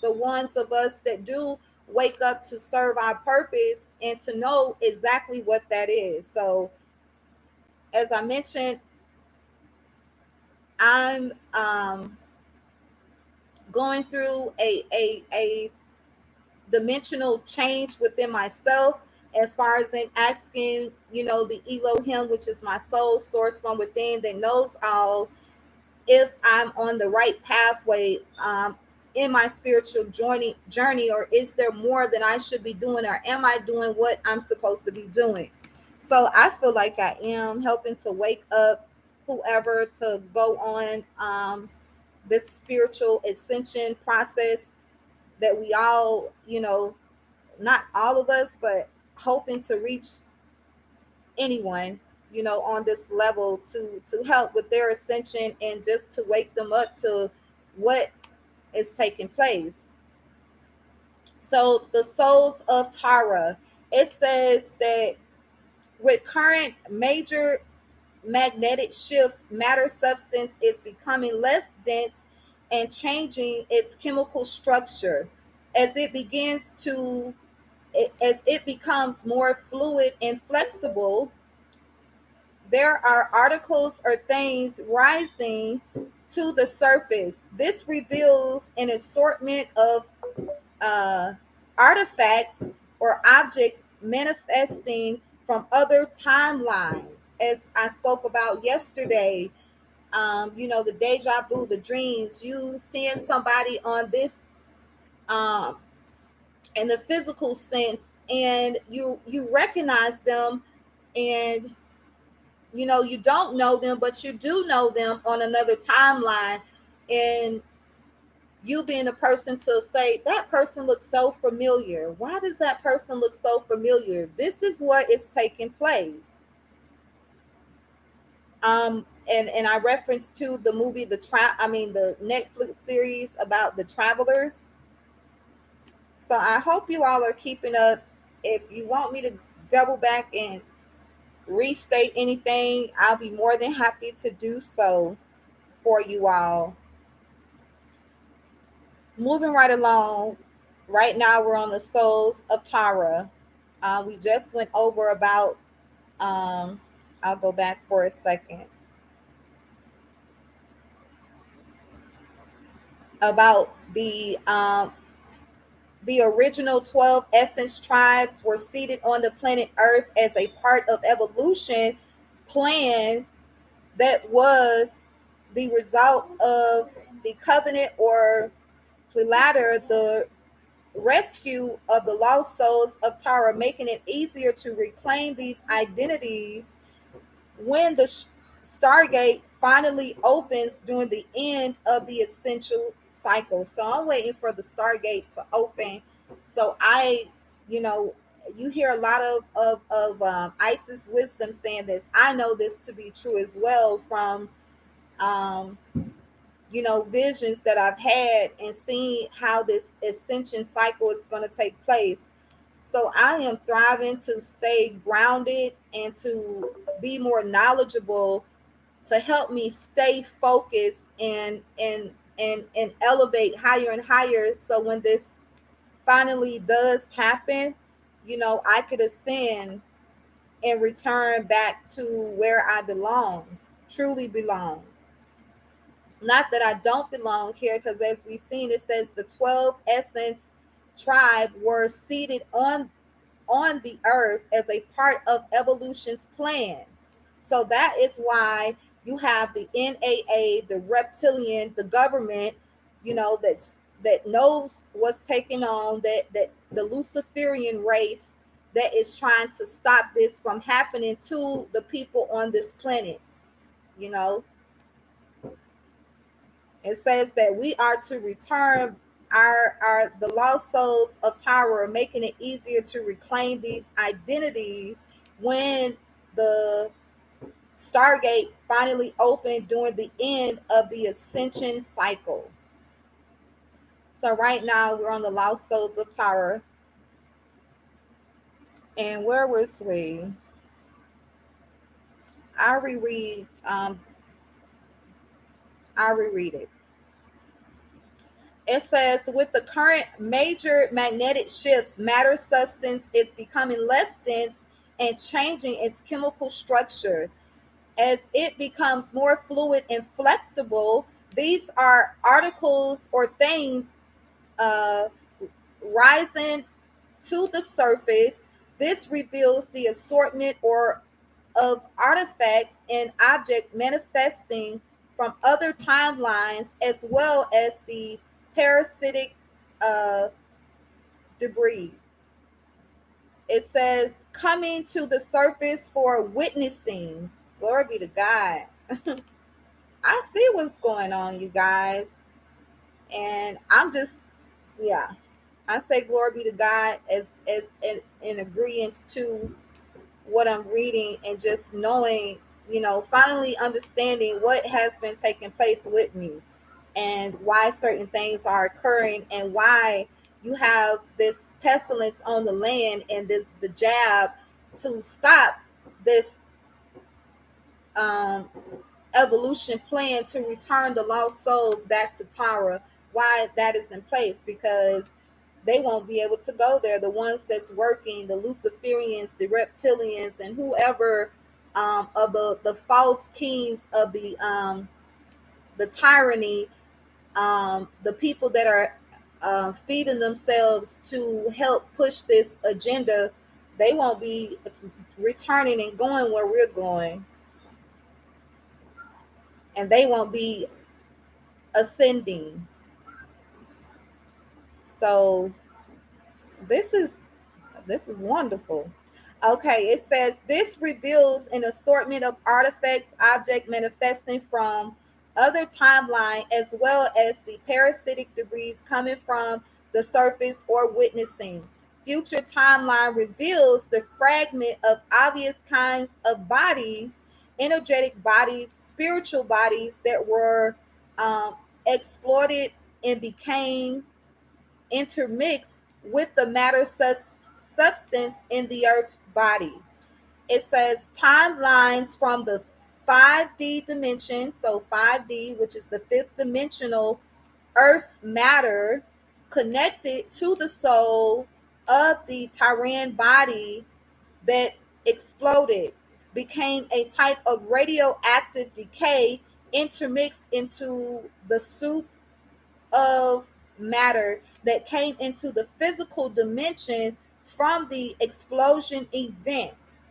the ones of us that do wake up to serve our purpose and to know exactly what that is. So, as I mentioned, I'm going through a dimensional change within myself as far as in asking, the Elohim, which is my soul source from within that knows all, if I'm on the right pathway in my spiritual journey, or is there more that I should be doing, or am I doing what I'm supposed to be doing? So I feel like I am helping to wake up whoever to go on this spiritual ascension process that we all, not all of us, but hoping to reach anyone, on this level to help with their ascension and just to wake them up to what is taking place. So the souls of Tara, it says that with current major magnetic shifts, matter substance is becoming less dense and changing its chemical structure as it begins to as it becomes more fluid and flexible. There are articles or things rising to the surface. This reveals an assortment of uh, artifacts or object manifesting from other timelines, as I spoke about yesterday. The deja vu, the dreams, you seeing somebody on this um, in the physical sense, and you recognize them, and you don't know them, but you do know them on another timeline, and you being a person to say that person looks so familiar. Why does that person look so familiar? This is what is taking place. And I referenced to the movie the Netflix series about the travelers. So I hope you all are keeping up. If you want me to double back and restate anything, I'll be more than happy to do so for you all. Moving right along, right now we're on the souls of Tara. We just went over about I'll go back for a second. About the original 12 essence tribes were seated on the planet Earth as a part of evolution plan that was the result of the covenant or platter, the rescue of the lost souls of Tara, making it easier to reclaim these identities when the Stargate finally opens during the end of the essential cycle. So I'm waiting for the Stargate to open. So you know, you hear a lot of Isis wisdom saying this. I know this to be true as well from um, visions that I've had and seen how this ascension cycle is going to take place. So I am thriving to stay grounded and to be more knowledgeable to help me stay focused and elevate higher and higher. So when this finally does happen, I could ascend and return back to where I belong, truly belong. Not that I don't belong here, because as we've seen, it says the 12 essence tribe were seated on the earth as a part of evolution's plan. So that is why you have the NAA, the reptilian, the government, that knows what's taking on, that the Luciferian race that is trying to stop this from happening to the people on this planet. You know, it says that we are to return our the lost souls of Tyra, making it easier to reclaim these identities when the Stargate finally opened during the end of the ascension cycle. So right now we're on the lost souls of Tyra. And where was we? I'll reread I'll reread it. It says, with the current major magnetic shifts, matter substance is becoming less dense and changing its chemical structure. As it becomes more fluid and flexible, these are articles or things uh, rising to the surface. This reveals the assortment or of artifacts and objects manifesting from other timelines, as well as the parasitic uh, debris. It says, coming to the surface for witnessing. Glory be to God. I see what's going on, you guys. And I'm just, yeah, I say glory be to God as in agreement to what I'm reading, and just knowing, finally understanding what has been taking place with me and why certain things are occurring, and why you have this pestilence on the land and this the jab to stop this um, evolution plan to return the lost souls back to Tara. Why that is in place? Because they won't be able to go there. The ones that's working, the Luciferians, the reptilians, and whoever of the false kings of the tyranny, the people that are feeding themselves to help push this agenda, they won't be returning and going where we're going, and they won't be ascending. So this is this is wonderful. Okay, it says this reveals an assortment of artifacts, object manifesting from other timeline, as well as the parasitic debris coming from the surface or witnessing. Future timeline reveals the fragment of obvious kinds of bodies, energetic bodies, spiritual bodies that were um, exploited and became intermixed with the matter substance in the earth body. It says timelines from the 5D dimension, so 5D, which is the fifth dimensional earth matter, connected to the soul of the Tyran body that exploded, became a type of radioactive decay intermixed into the soup of matter that came into the physical dimension from the explosion event.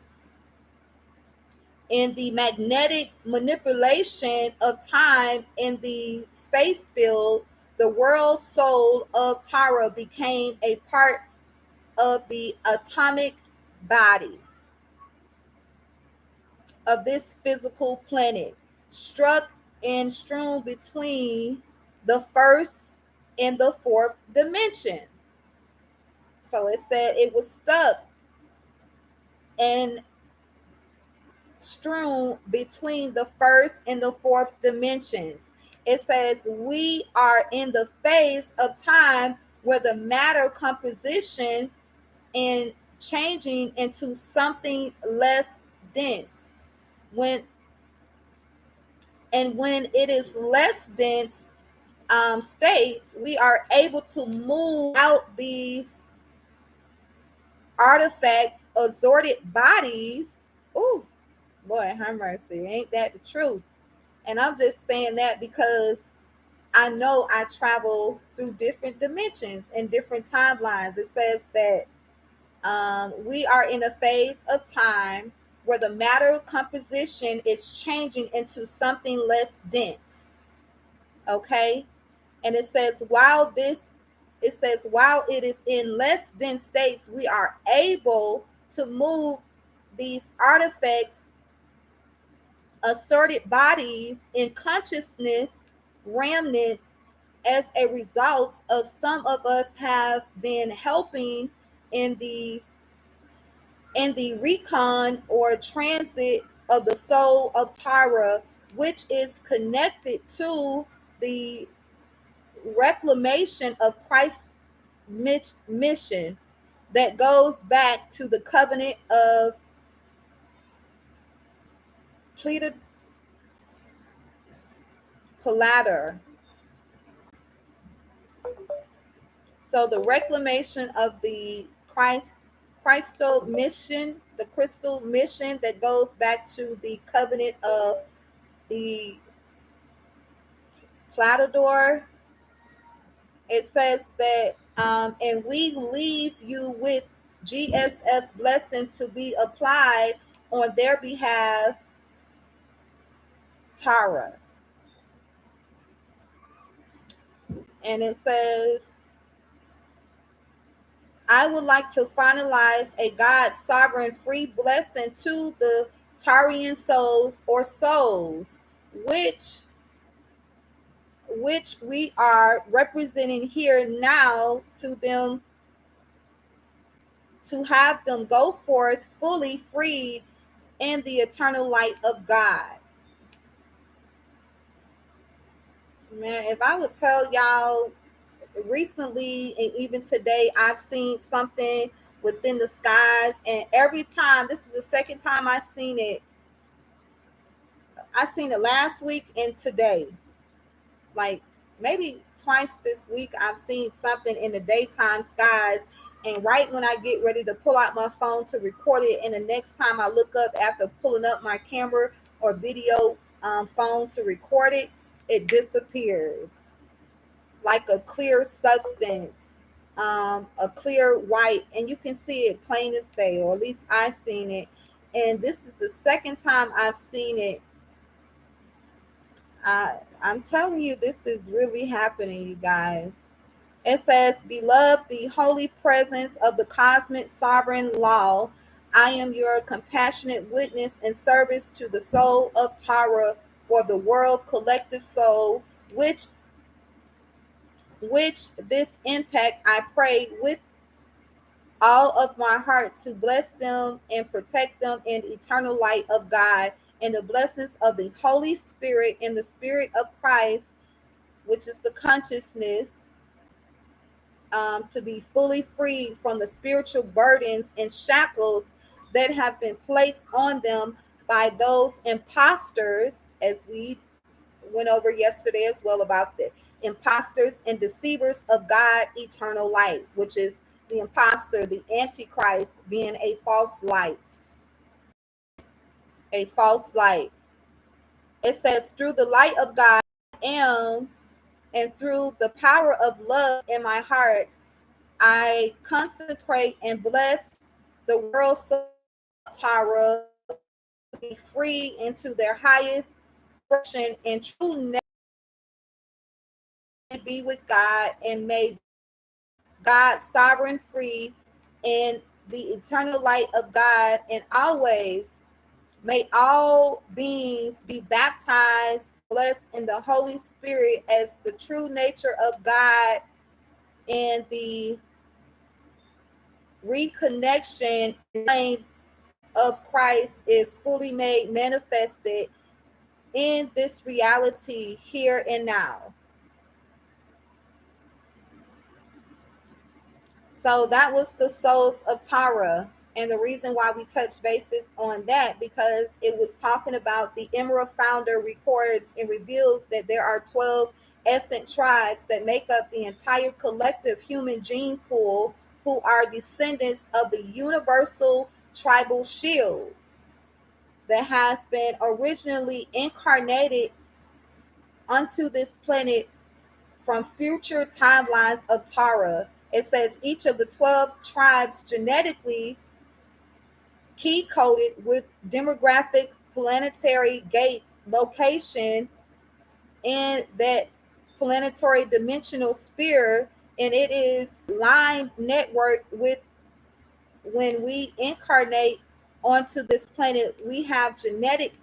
In the magnetic manipulation of time in the space field, the world soul of Tara became a part of the atomic body of this physical planet, struck and strewn between the first and the fourth dimension. So it said it was stuck and strewn between the first and the fourth dimensions. It says we are in the phase of time where the matter composition and changing into something less dense. When when it is less dense states, we are able to move out these artifacts, assorted bodies. Ooh, Lord have mercy, ain't that the truth? And I'm just saying that because I know I travel through different dimensions and different timelines. It says that we are in a phase of time where the matter composition is changing into something less dense. Okay. And it says while it is in less dense states, we are able to move these artifacts, assorted bodies in consciousness remnants, as a result of some of us have been helping in the recon or transit of the soul of Tyra, which is connected to the reclamation of Christ's mission that goes back to the covenant of pleaded Palatter. So the reclamation of the Christo mission, the crystal mission that goes back to the covenant of the Platador. It says that, and we leave you with GSF blessing to be applied on their behalf, Tara. And it says, I would like to finalize a God sovereign free blessing to the Tarian souls or souls, which we are representing here now, to them, to have them go forth fully freed in the eternal light of God. Man, if I would tell y'all, recently and even today, I've seen something within the skies, and every time, this is the second time I've seen it. I seen it last week and today. Like maybe twice this week, I've seen something in the daytime skies. And right when I get ready to pull out my phone to record it, and the next time I look up after pulling up my camera or video phone to record it, it disappears like a clear substance, a clear white, and you can see it plain as day, or at least I've seen it. And this is the second time I've seen it. I'm telling you, this is really happening, you guys. It says, Beloved, the holy presence of the cosmic sovereign law, I am your compassionate witness and service to the soul of Tara, or the world collective soul, which this impact I pray with all of my heart to bless them and protect them in eternal light of God, and the blessings of the Holy Spirit and the Spirit of Christ, which is the consciousness, to be fully free from the spiritual burdens and shackles that have been placed on them by those imposters, as we went over yesterday as well, about the imposters and deceivers of God eternal light, which is the imposter, the antichrist, being a false light. a false light. It says, through the light of God I am, and through the power of love in my heart, I consecrate and bless the world soul Tara to be free into their highest expression and true nature, be with God, and may God sovereign free in the eternal light of God, and always may all beings be baptized, blessed in the Holy Spirit as the true nature of God, and the reconnection of Christ is fully made manifested in this reality here and now. So that was the souls of Tara. And the reason why we touched bases on that, because it was talking about the Emerald founder records and reveals that there are 12 essence tribes that make up the entire collective human gene pool, who are descendants of the universal tribal shield that has been originally incarnated onto this planet from future timelines of Tara. It says each of the 12 tribes genetically key coded with demographic planetary gates location in that planetary dimensional sphere, and it is line network with when we incarnate onto this planet. We have genetic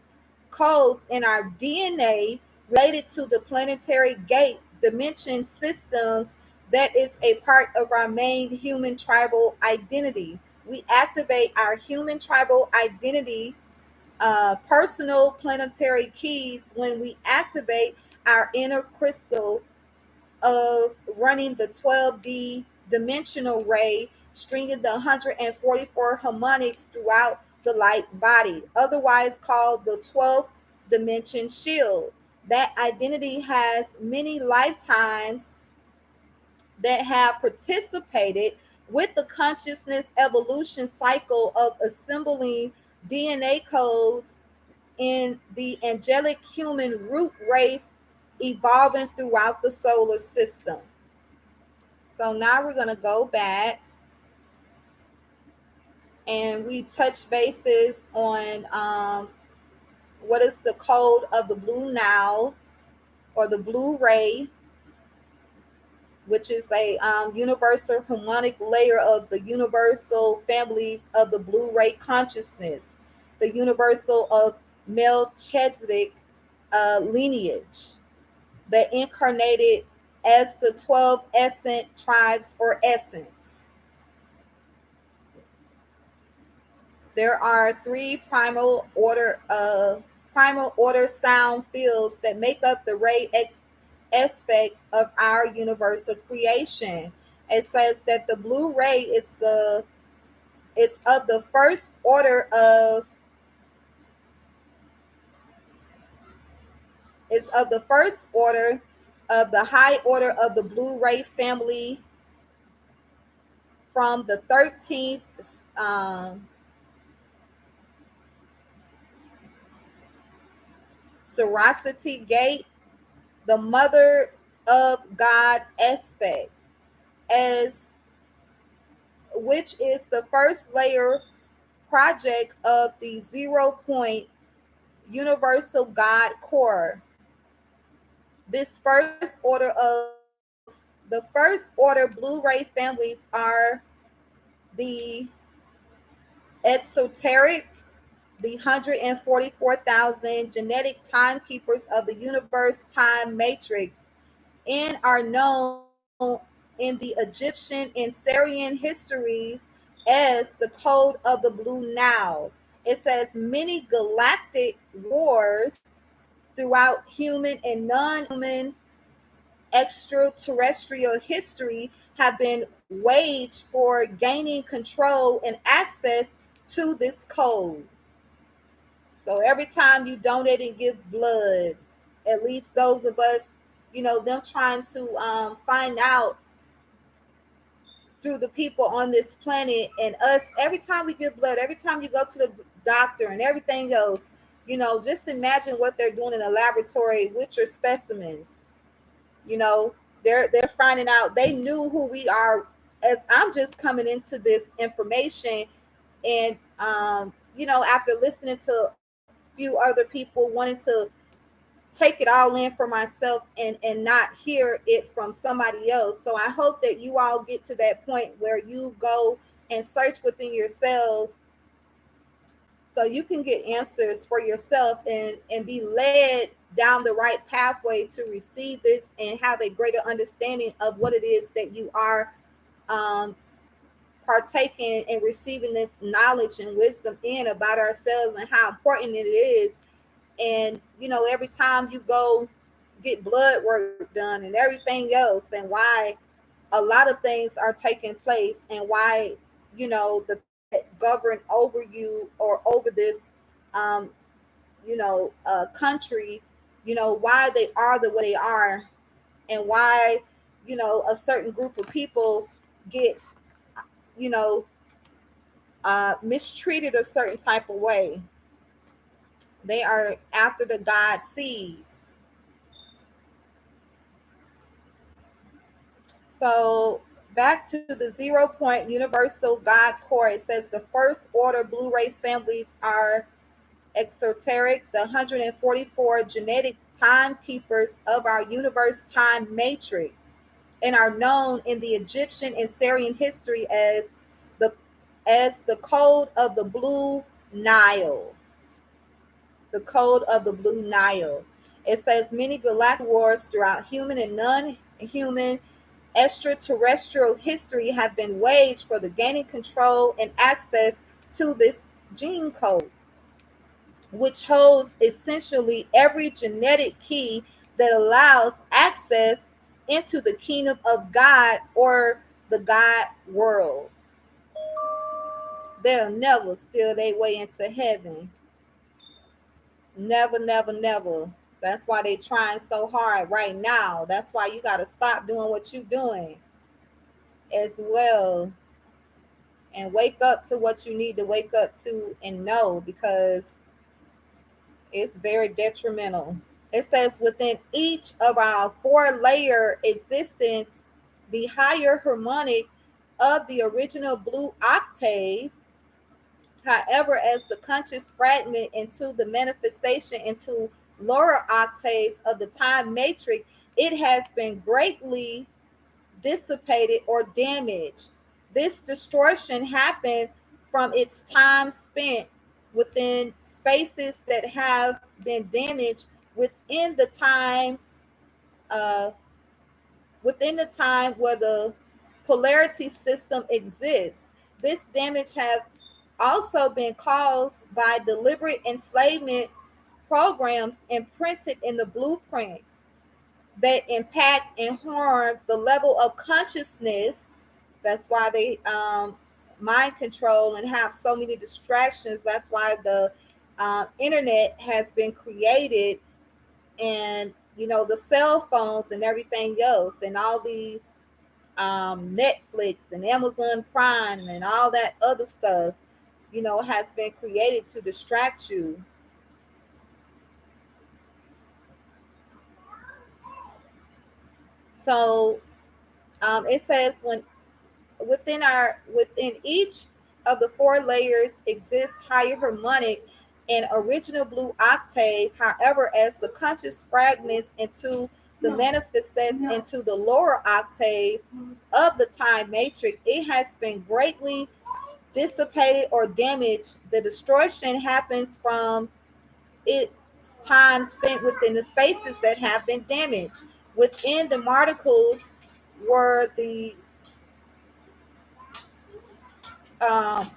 codes in our DNA related to the planetary gate dimension systems that is a part of our main human tribal identity. We activate our human tribal identity, personal planetary keys, when we activate our inner crystal of running the 12D dimensional ray, stringing the 144 harmonics throughout the light body, otherwise called the 12th dimension shield. That identity has many lifetimes that have participated with the consciousness evolution cycle of assembling DNA codes in the angelic human root race evolving throughout the solar system. So now we're going to go back and we touch bases on what is the code of the blue Nile or the blue ray, which is a universal harmonic layer of the universal families of the blue ray consciousness, the universal of Melchizedek lineage, that incarnated as the 12 essence tribes or essence. There are three primal order sound fields that make up the aspects of our universal creation. It says that the blue ray is of the first order of is of the first order of the high order of the blue ray family, from the 13th Serosity gate, the mother of God aspect, as which is the first layer project of the 0 point universal God core. This first order Blu-ray families are the esoteric, the 144,000 genetic timekeepers of the universe time matrix, and are known in the Egyptian and Syrian histories as the code of the blue Nile. It says many galactic wars throughout human and non-human extraterrestrial history have been waged for gaining control and access to this code. So every time you donate and give blood, at least those of us, them trying to find out through the people on this planet and us, every time we give blood, every time you go to the doctor and everything else, Just imagine what they're doing in a laboratory with your specimens. you know they're finding out. They knew who we are. As I'm just coming into this information, and after listening to a few other people, wanting to take it all in for myself, and not hear it from somebody else. So I hope that you all get to that point where you go and search within yourselves, so you can get answers for yourself, and be led down the right pathway to receive this and have a greater understanding of what it is that you are um, partaking and receiving this knowledge and wisdom in about ourselves, and how important it is. And every time you go get blood work done and everything else, and why a lot of things are taking place, and why the people that govern over you or over this um, country, why they are the way they are, and why a certain group of people get you know mistreated a certain type of way. They are after the God seed. So back to the 0 point universal God core, it says the first order Blu-ray families are exoteric, the 144 genetic timekeepers of our universe time matrix, and are known in the Egyptian and Syrian history the the code of the Blue Nile. The code of the Blue Nile. It says many galactic wars throughout human and non-human extraterrestrial history have been waged for the gaining control and access to this gene code, which holds essentially every genetic key that allows access into the kingdom of God or the God world. They'll never steal their way into heaven. Never, never, never. That's why they trying so hard right now. That's why you got to stop doing what you doing as well, and wake up to what you need to wake up to and know, because it's very detrimental. It says within each of our four-layer existence, the higher harmonic of the original blue octave, however, as the conscious fragment into the manifestation into lower octaves of the time matrix, it has been greatly dissipated or damaged. This distortion happened from its time spent within spaces that have been damaged within the time uh, within the time where the polarity system exists. This damage has also been caused by deliberate enslavement programs imprinted in the blueprint that impact and harm the level of consciousness. That's why they mind control and have so many distractions. That's why the internet has been created, and the cell phones and everything else, and all these Netflix and Amazon Prime and all that other stuff, has been created to distract you. So it says when within each of the four layers exists higher harmonic and original blue octave. However, as the conscious fragments into the manifests into the lower octave of the time matrix, it has been greatly dissipated or damaged. The distortion happens from its time spent within the spaces that have been damaged. Within the particles were the um,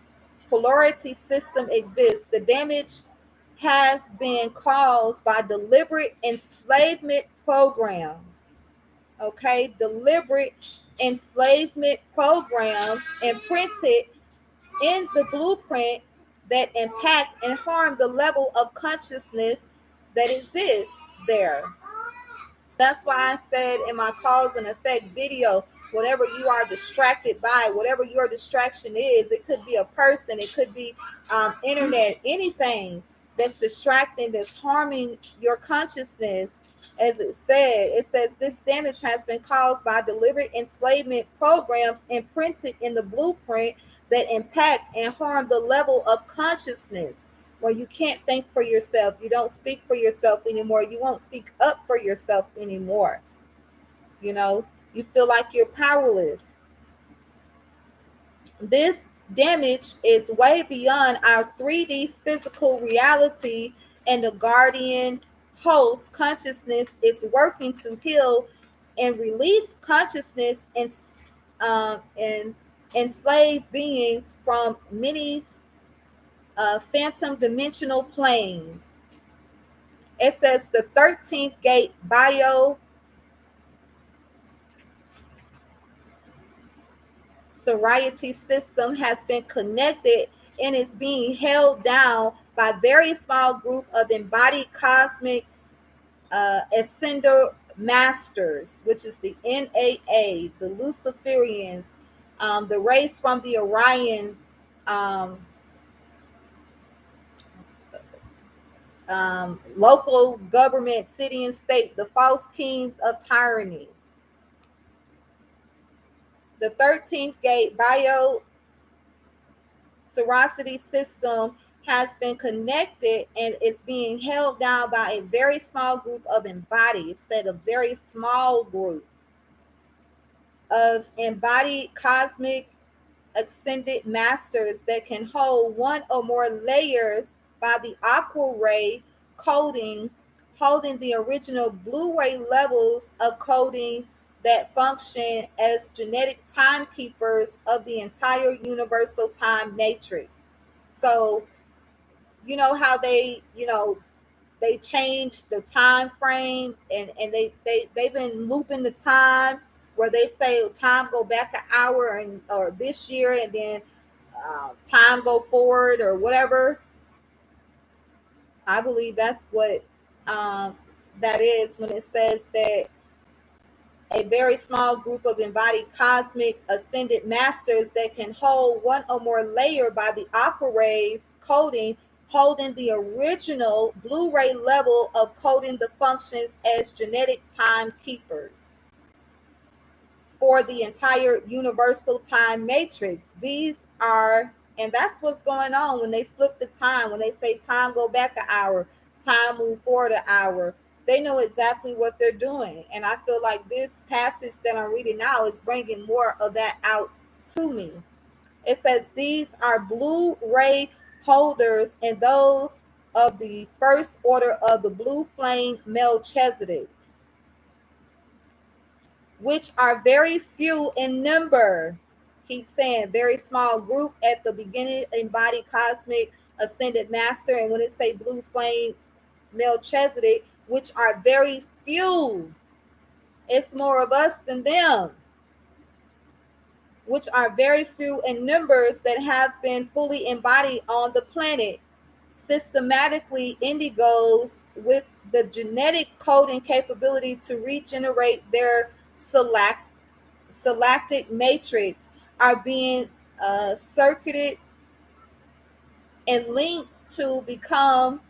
polarity system exists. The damage has been caused by deliberate enslavement programs. Okay, deliberate enslavement programs imprinted in the blueprint that impact and harm the level of consciousness that exists there. That's why I said in my cause and effect video, whatever you are distracted by, whatever your distraction is, it could be a person, it could be internet, anything. that's distracting, that's harming your consciousness. As it says this damage has been caused by deliberate enslavement programs imprinted in the blueprint that impact and harm the level of consciousness where you can't think for yourself, you don't speak for yourself anymore, you won't speak up for yourself anymore. You know, you feel like you're powerless. This damage is way beyond our 3D physical reality, and the guardian host consciousness is working to heal and release consciousness and enslaved beings from many phantom dimensional planes. It says the 13th gate bio Soriety system has been connected and is being held down by a very small group of embodied cosmic ascender masters, which is the NAA, the Luciferians, the race from the Orion um, local government, city and state, the false kings of tyranny. The 13th gate bio Sorority system has been connected and is being held down by a very small group of embodied, said a very small group of embodied cosmic ascended masters that can hold one or more layers by the aqua ray coding, holding the original Blu-ray levels of coding that function as genetic timekeepers of the entire universal time matrix. So, you know how they changed the time frame, and they've been looping the time where they say time go back an hour and or this year, and then time go forward or whatever. I believe that's what um, that is when it says that a very small group of embodied cosmic ascended masters that can hold one or more layer by the aqua rays coding, holding the original Blu-ray level of coding the functions as genetic timekeepers for the entire universal time matrix. These are, and that's what's going on when they flip the time, when they say time go back an hour, time move forward an hour. They know exactly what they're doing. And I feel like this passage that I'm reading now is bringing more of that out to me. It says these are Blu-ray holders and those of the first order of the blue flame Melchizedeks, which are very few in number. Keep saying very small group at the beginning, embodied cosmic ascended master, and when it say blue flame Melchizedek, which are very few, it's more of us than them, which are very few in numbers that have been fully embodied on the planet, systematically indigos with the genetic coding capability to regenerate their galactic matrix are being circuited and linked to become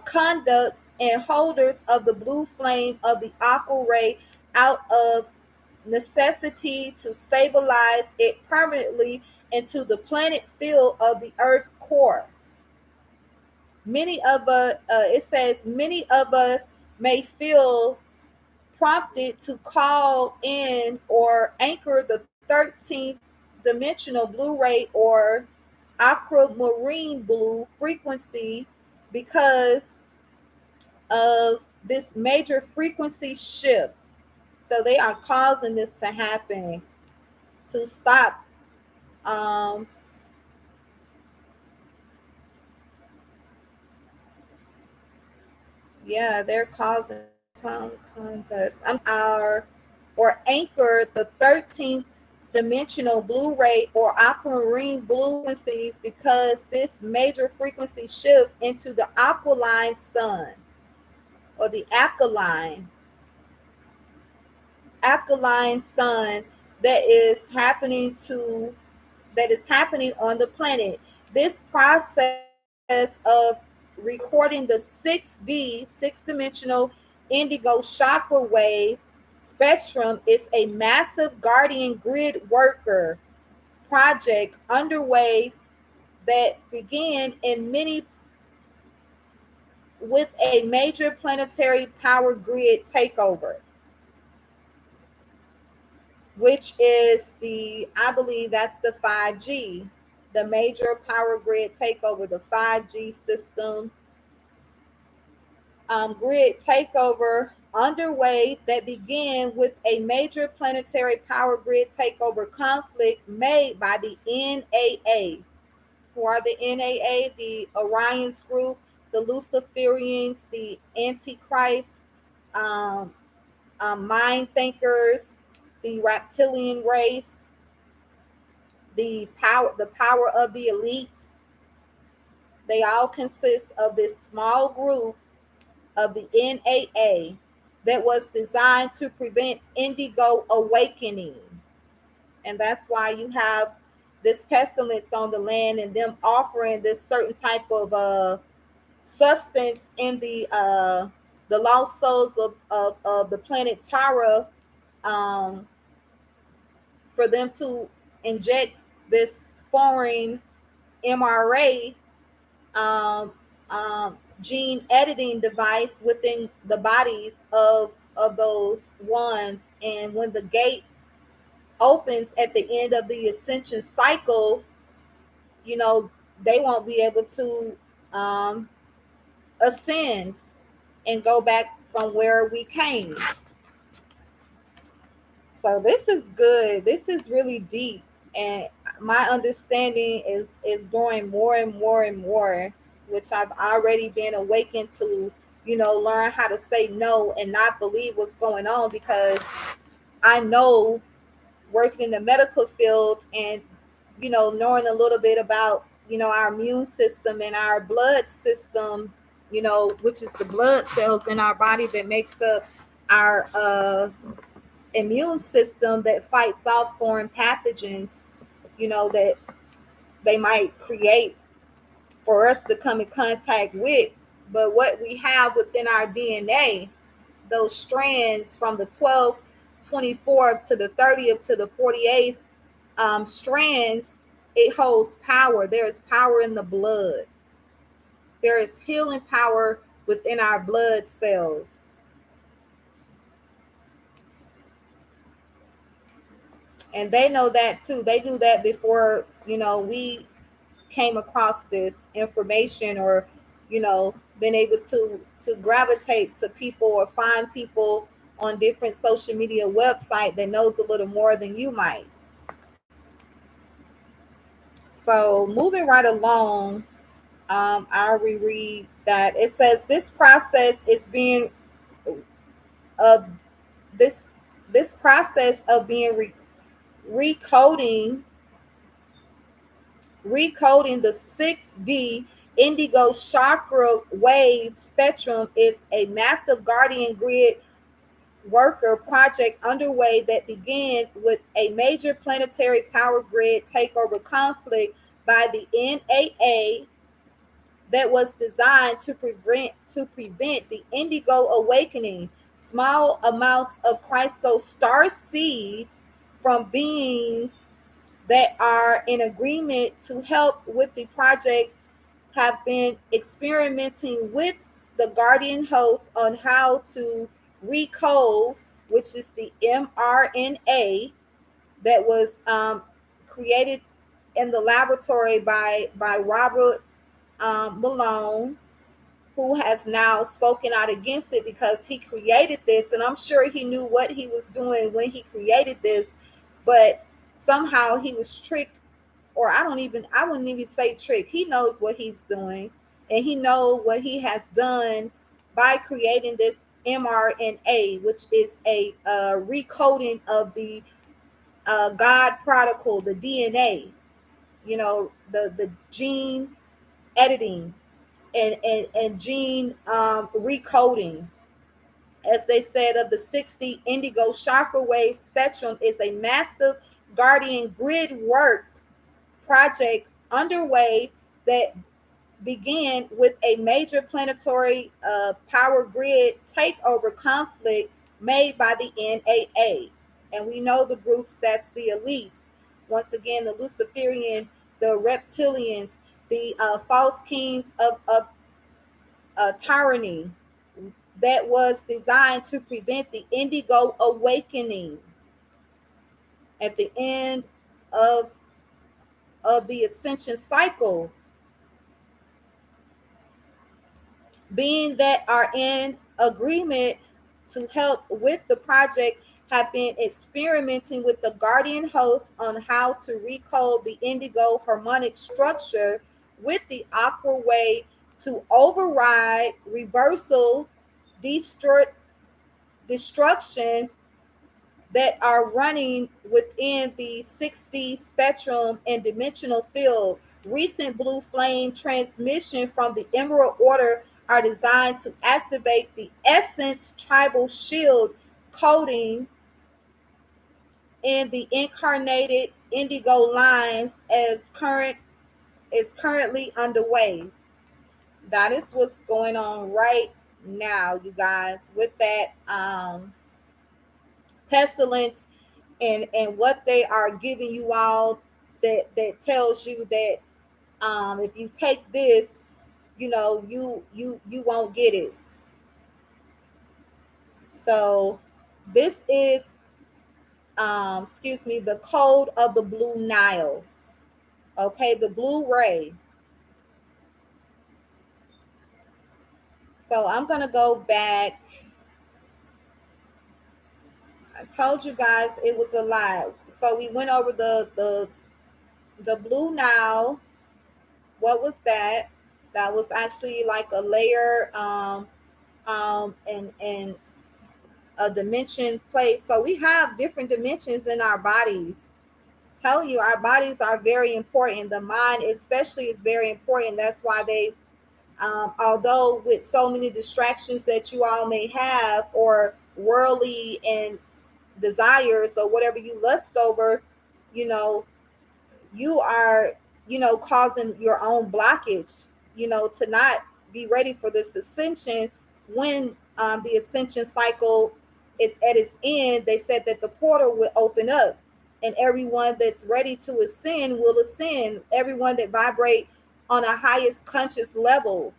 conducts and holders of the blue flame of the aqua ray out of necessity to stabilize it permanently into the planet field of the earth core. Many of us, it says, many of us may feel prompted to call in or anchor the 13th dimensional Blu-ray or aquamarine blue frequency because of this major frequency shift. So they are causing this to happen to stop. Um, yeah, they're causing conquest. Our or anchor the 13th dimensional Blu-ray or aquamarine blue frequencies because this major frequency shift into the aquiline sun or the alkaline sun that is happening on the planet. This process of recording the 6D, six-dimensional indigo chakra wave spectrum is a massive guardian grid worker project underway that began in many with a major planetary power grid takeover, which is I believe that's the 5G, the major power grid takeover, the 5G system grid takeover underway that began with a major planetary power grid takeover conflict made by the NAA. Who are the NAA? The Orion's group, the Luciferians, the Antichrist, um, mind thinkers, the reptilian race, the power of the elites. They all consist of this small group of the NAA that was designed to prevent indigo awakening. And that's why you have this pestilence on the land and them offering this certain type of substance in the lost souls of the planet Tara, um, for them to inject this foreign MRA, gene editing device within the bodies of those ones. And when the gate opens at the end of the ascension cycle, you know, they won't be able to um, ascend and go back from where we came. So this is good. This is really deep, and my understanding is growing more and more and more, which I've already been awakened to. Learn how to say no and not believe what's going on, because I know, working in the medical field and knowing a little bit about our immune system and our blood system, which is the blood cells in our body that makes up our immune system that fights off foreign pathogens, that they might create for us to come in contact with. But what we have within our DNA, those strands from the 12th, 24th to the 30th to the 48th strands, it holds power. There is power in the blood. There is healing power within our blood cells. And they know that too. They knew that before, we came across this information, or, been able to gravitate to people or find people on different social media website that knows a little more than you might. So moving right along, I'll reread that. It says this process is being of this this process of being recoding recoding the 6D indigo chakra wave spectrum is a massive guardian grid worker project underway that began with a major planetary power grid takeover conflict by the NAA that was designed to prevent the indigo awakening. Small amounts of crystal star seeds from beings that are in agreement to help with the project have been experimenting with the guardian host on how to recode, which is the mRNA that was created in the laboratory by Robert Malone, who has now spoken out against it because he created this, and I'm sure he knew what he was doing when he created this, but somehow he was tricked, or I wouldn't even say trick. He knows what he's doing, and he knows what he has done by creating this mRNA, which is a recoding of the God particle, the DNA, the gene editing and gene recoding. As they said, of the 60 indigo chakra wave spectrum is a massive guardian grid work project underway that began with a major planetary power grid takeover conflict made by the NAA. And we know the groups, that's the elites. Once again, the Luciferian, the reptilians, the false kings of tyranny, that was designed to prevent the indigo awakening at the end of the ascension cycle, being that are in agreement to help with the project, have been experimenting with the guardian host on how to recode the indigo harmonic structure with the aqua way to override reversal destruction that are running within the 6D spectrum and dimensional field. Recent blue flame transmission from the Emerald Order are designed to activate the Essence Tribal Shield coding in the incarnated indigo lines as currently underway. That is what's going on right now, you guys, with that pestilence, and what they are giving you all, that tells you that if you take this, you won't get it. So this is excuse me, the code of the blue Nile. Okay, the blue ray. So I'm gonna go back. I told you guys it was a lot. So we went over the blue Nile. What was that? That was actually like a layer, and a dimension place. So we have different dimensions in our bodies. Tell you, our bodies are very important. The mind, especially, is very important. That's why they, although with so many distractions that you all may have, or worldly and desires, or whatever you lust over, you know, you are, causing your own blockage, to not be ready for this ascension. When the ascension cycle is at its end, they said that the portal will open up, and everyone that's ready to ascend will ascend. Everyone that vibrate on a highest conscious level.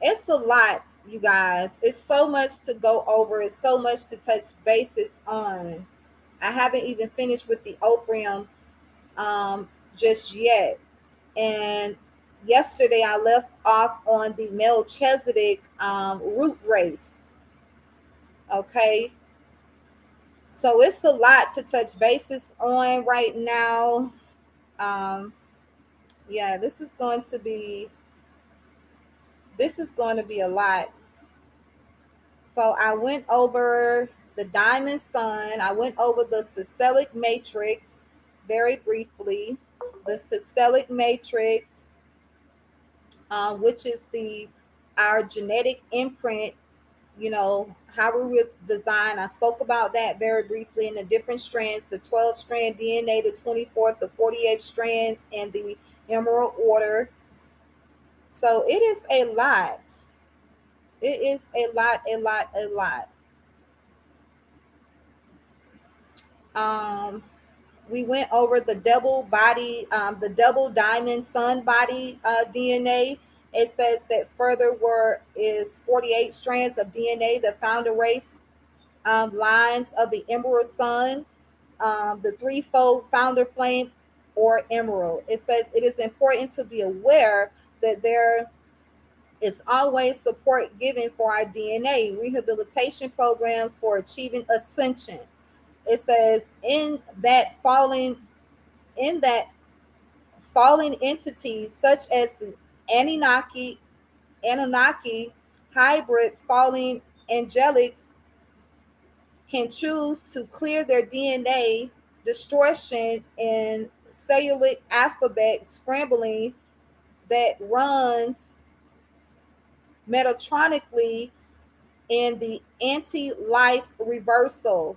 It's a lot, you guys. It's so much to go over. It's so much to touch bases on. I haven't even finished with the Oprium just yet. And yesterday I left off on the Melchizedek root race. Okay. So it's a lot to touch bases on right now. Um, yeah, this is going to be a lot. So I went over the Diamond Sun. I went over the Cecelic Matrix very briefly. The Cecelic Matrix, which is the our genetic imprint, how we were designed. I spoke about that very briefly in the different strands, the 12 strand DNA, the 24th, the 48 strands, and the Emerald Order. So it is a lot. It is a lot, a lot, a lot. Um, we went over the double body, the double diamond sun body DNA. It says that further were is 48 strands of DNA, the founder race lines of the emerald sun, the threefold founder flame or emerald. It says it is important to be aware that there is always support given for our DNA, rehabilitation programs for achieving ascension. It says in that fallen entities such as the Anunnaki hybrid fallen angelics can choose to clear their DNA distortion and cellular alphabet scrambling that runs metatronically in the anti-life reversal.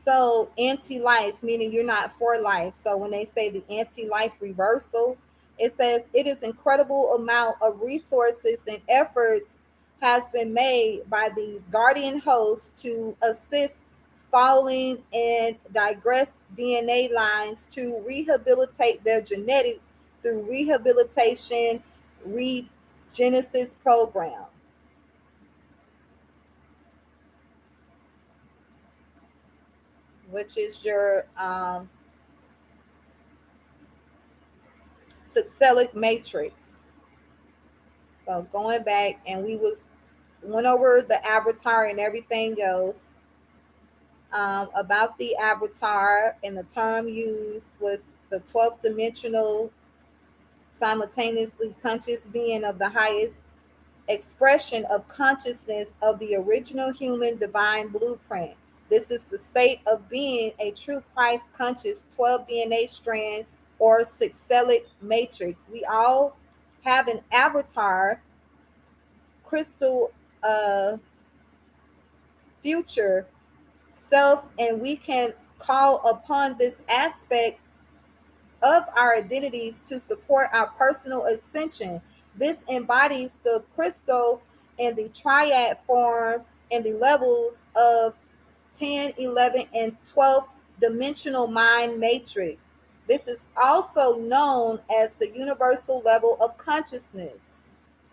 So anti-life, meaning you're not for life. So when they say the anti-life reversal, it says it is incredible amount of resources and efforts has been made by the guardian host to assist falling and digress DNA lines to rehabilitate their genetics through rehabilitation regenesis program, which is your Cecelic Matrix. So going back, and we was went over the avatar and everything else about the avatar, and the term used was the 12th dimensional, simultaneously conscious being of the highest expression of consciousness of the original human divine blueprint. This is the state of being a true Christ conscious 12 DNA strand or Cecelic matrix. We all have an avatar, crystal future self, and we can call upon this aspect of our identities to support our personal ascension. This embodies the crystal and the triad form and the levels of 10, 11, and 12 dimensional mind matrix. This is also known as the universal level of consciousness.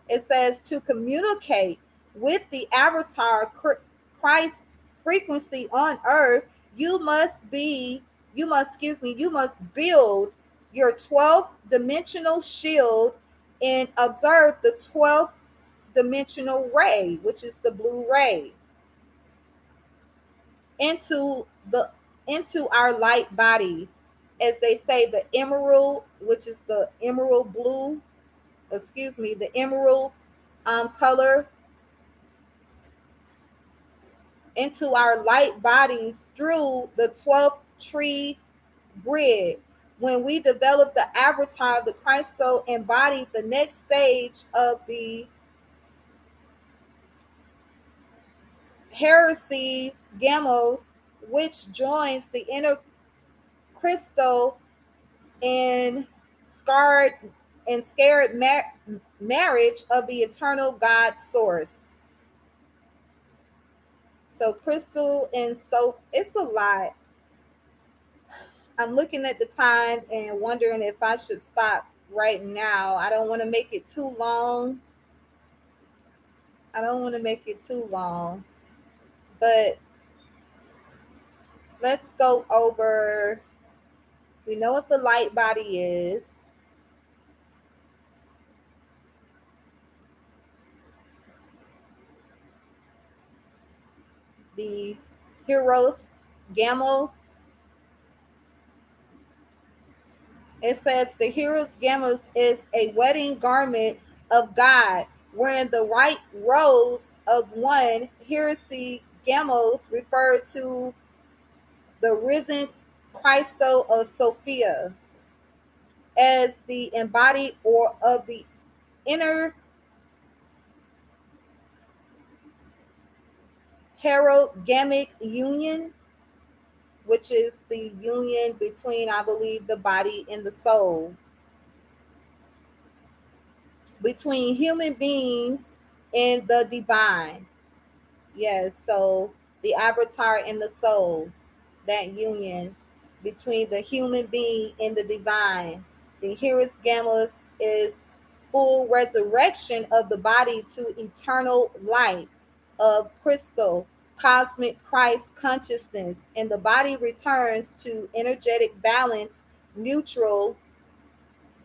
It says to communicate with the avatar Christ frequency on earth, you must build your 12th dimensional shield and observe the 12th dimensional ray, which is the blue ray, into the into our light body. As they say, the emerald, which is the emerald blue, the emerald color, into our light bodies through the 12th tree grid. When we develop the avatar of the Christ soul embodied, the next stage of the heresies gamos, which joins the inner crystal and scarred scared marriage of the eternal God source. So crystal, and so it's a lot. I'm looking at the time and wondering if I should stop right now. I don't want to make it too long. I don't want to make it too long. But let's go over. We know what the light body is. The heroes, gamos. It says the heroes gamos is a wedding garment of God, wearing the white robes of one. Heresy gamos referred to the risen Christo of Sophia as the embodied or of the inner herogamic union, which is the union between, I believe, the body and the soul, between human beings and the divine. Yes, so the avatar and the soul, that union between the human being and the divine. The Horus Gammas is full resurrection of the body to eternal light of crystal cosmic Christ consciousness, and the body returns to energetic balance, neutral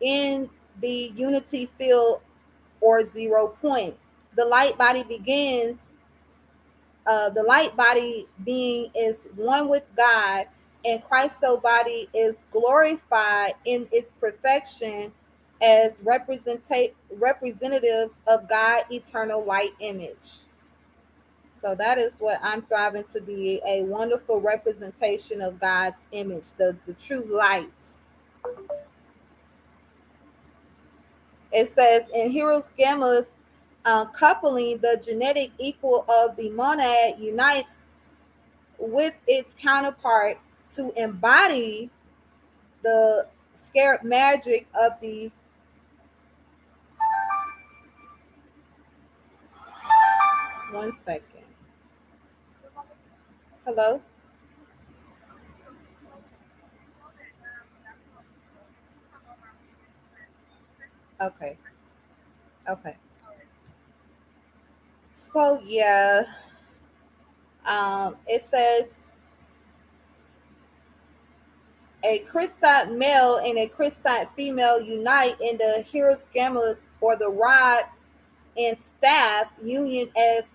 in the unity field or 0 point. The light body begins the light body being is one with God, and Christ's body is glorified in its perfection as representatives of God eternal light image. So that is what I'm striving to be, a wonderful representation of God's image, the true light. It says in Heroes Gammas, coupling the genetic equal of the monad unites with its counterpart to embody the scared magic of the. One second. Hello? Okay. Okay. So yeah, it says a Christite male and a Christite female unite in the Heroes Gammas or the rod and staff union as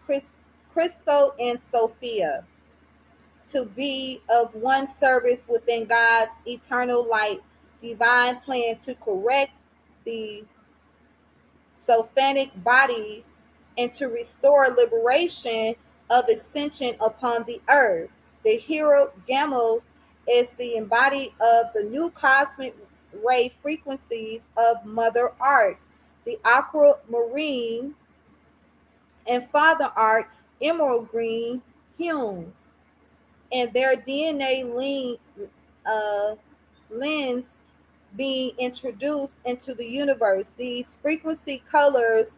Christo and Sophia to be of one service within God's eternal light, divine plan to correct the Sophanic body and to restore liberation of ascension upon the earth. The hero Gamos is the embodied of the new cosmic ray frequencies of Mother Art, the aquamarine and Father Art emerald green hues, and their DNA lens being introduced into the universe. These frequency colors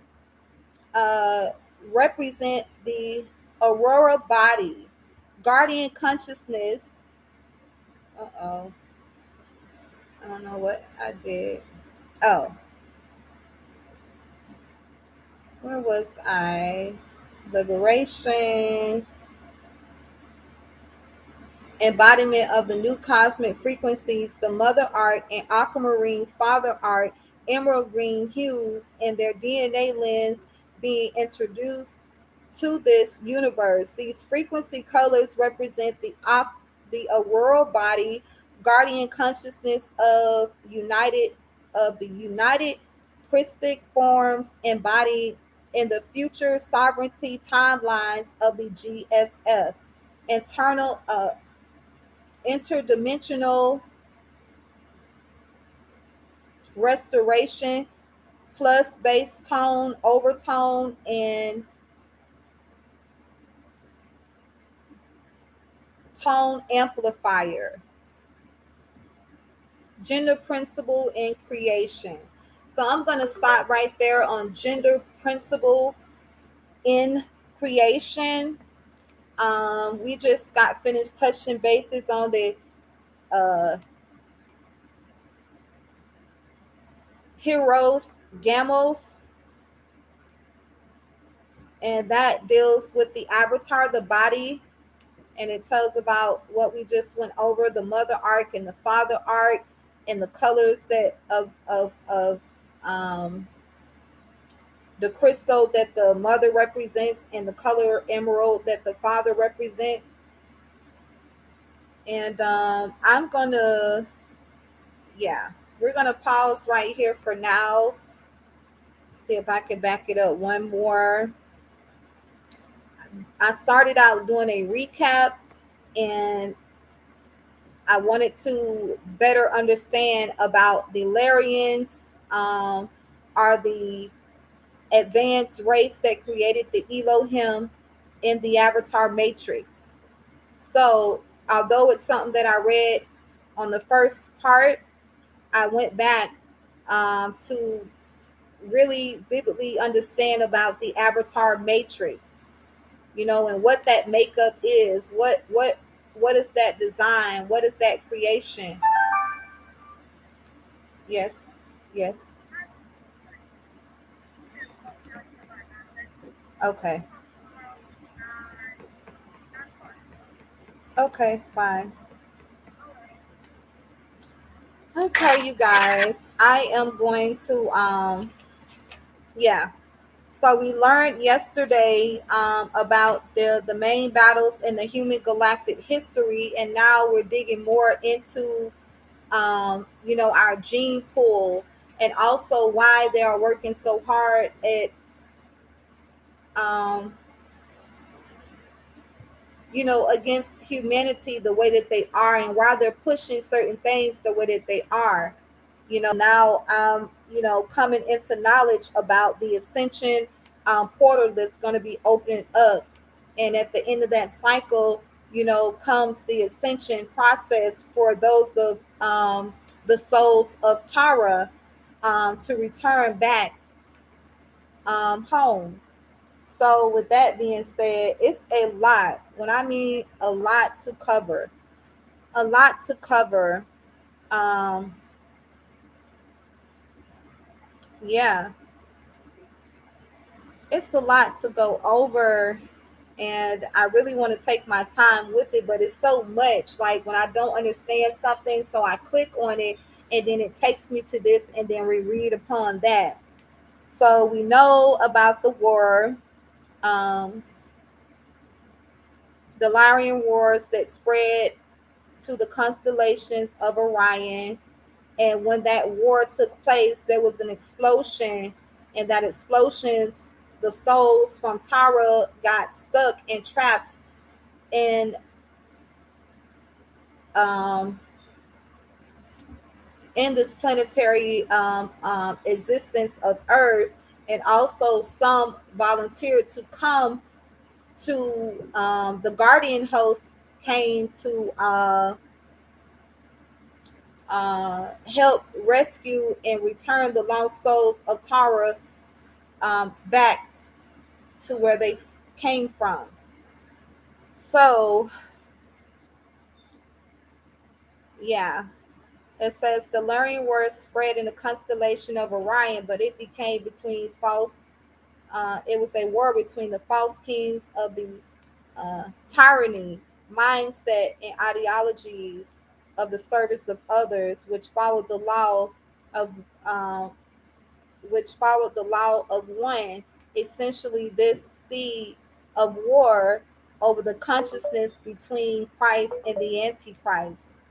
uh, represent the aurora body, guardian consciousness. Uh-oh, I don't know what I did. Oh, where was I? Liberation, embodiment of the new cosmic frequencies, the mother art and aquamarine father art, emerald green hues, and their DNA lens being introduced to this universe. These frequency colors represent the auroral body, guardian consciousness of the united Christic forms embodied in the future sovereignty timelines of the GSF, internal interdimensional restoration plus bass tone, overtone, and tone amplifier. Gender principle in creation. So I'm going to stop right there on gender principle in creation. We just got finished touching bases on the uh, heroes, gamos, and that deals with the avatar, the body, and it tells about what we just went over, the mother arc and the father arc, and the colors that of the crystal that the mother represents and the color emerald that the father represent. And I'm gonna, yeah, we're gonna pause right here for now. See if I can back it up one more. I started out doing a recap, and I wanted to better understand about the Lyrians. Are the advanced race that created the Elohim in the Avatar Matrix. So, although it's something that I read on the first part, I went back to really vividly understand about the Avatar Matrix, and what that makeup is. What is that design? What is that creation? Yes, yes. Okay, okay, fine. Okay, you guys, I am going to yeah. So we learned yesterday about the main battles in the human galactic history, and now we're digging more into our gene pool, and also why they are working so hard at um, against humanity the way that they are, and why they're pushing certain things the way that they are. Now coming into knowledge about the ascension portal that's going to be opening up, and at the end of that cycle, comes the ascension process for those of the souls of Tara to return back home. So, with that being said, it's a lot. When I mean a lot to cover, a lot to cover. Um, yeah, it's a lot to go over, and I really want to take my time with it, but it's so much. Like when I don't understand something, so I click on it, and then it takes me to this, and then we read upon that. So we know about the war, um, the Lyrian Wars that spread to the constellations of Orion. And when that war took place, there was an explosion, and that explosions, the souls from Tara got stuck and trapped in um, this planetary existence of Earth, and also some volunteered to come to the Guardian hosts came to help rescue and return the lost souls of Tara back to where they came from. So, yeah, it says the Lyrian Wars spread in the constellation of Orion, but it became between false. It was a war between the false kings of the tyranny, mindset, and ideologies of the service of others, which followed the law of um, one. Essentially, this seed of war over the consciousness between Christ and the Antichrist.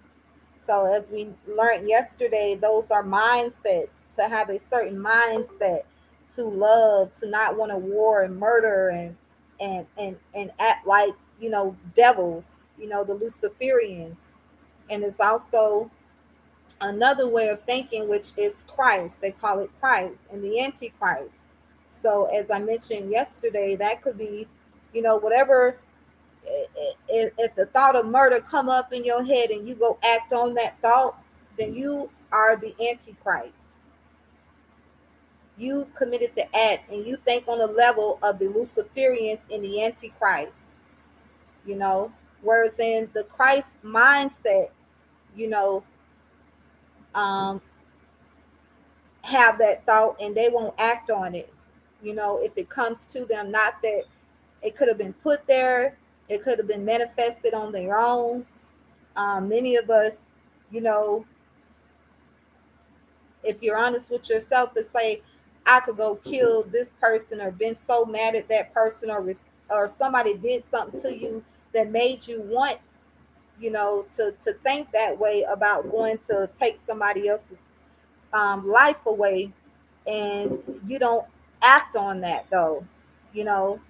So, as we learned yesterday, those are mindsets, to have a certain mindset, to love, to not want to war and murder and act like devils, the Luciferians. And it's also another way of thinking, which is Christ. They call it Christ and the Antichrist. So, as I mentioned yesterday, that could be, whatever. If the thought of murder come up in your head and you go act on that thought, then you are the Antichrist. You committed the act, and you think on the level of the Luciferians and the Antichrist. You know, whereas in the Christ mindset, you know, um, have that thought and they won't act on it. If it comes to them, not that it could have been put there, it could have been manifested on their own. Many of us, you know, if you're honest with yourself, to say, I could go kill this person, or been so mad at that person, or somebody did something to you that made you want, to think that way about going to take somebody else's life away, and you don't act on that though. You know,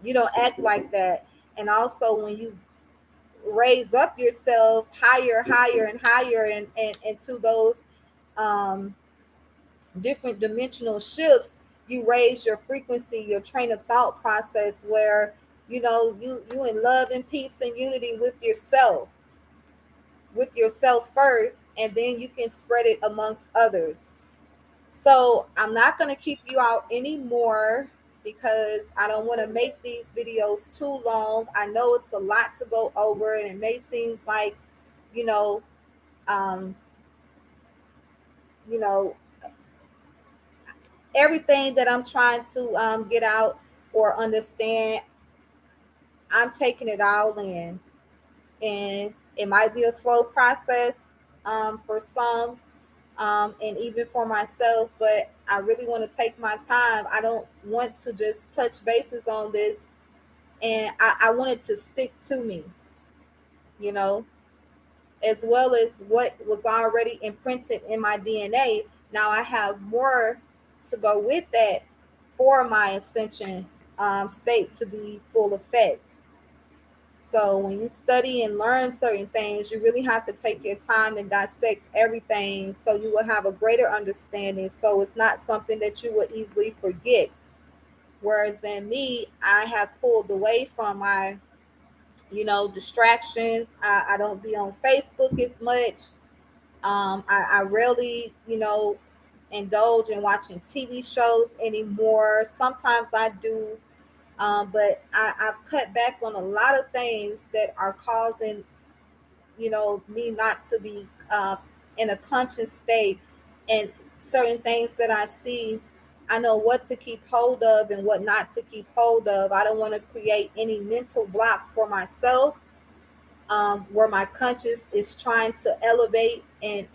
you don't act like that. And also, when you raise up yourself higher, higher, and higher, and into those um, different dimensional shifts, you raise your frequency, your train of thought process, where you in love and peace and unity with yourself first, and then you can spread it amongst others. So I'm not going to keep you out anymore, because I don't want to make these videos too long. I know it's a lot to go over, and it may seem like, you know, um, you know, everything that I'm trying to get out or understand, I'm taking it all in. And it might be a slow process for some, and even for myself, but I really want to take my time. I don't want to just touch bases on this, and I want it to stick to me, you know, as well as what was already imprinted in my DNA. Now I have more to go with that for my ascension state to be full effect. So when you study and learn certain things, you really have to take your time and dissect everything, so you will have a greater understanding. So it's not something that you will easily forget. Whereas in me, I have pulled away from my Distractions. I don't be on Facebook as much. I rarely, indulge in watching TV shows anymore. Sometimes I do, but I've cut back on a lot of things that are causing, me not to be in a conscious state. And certain things that I see, I know what to keep hold of and what not to keep hold of. I don't want to create any mental blocks for myself, where my conscious is trying to elevate and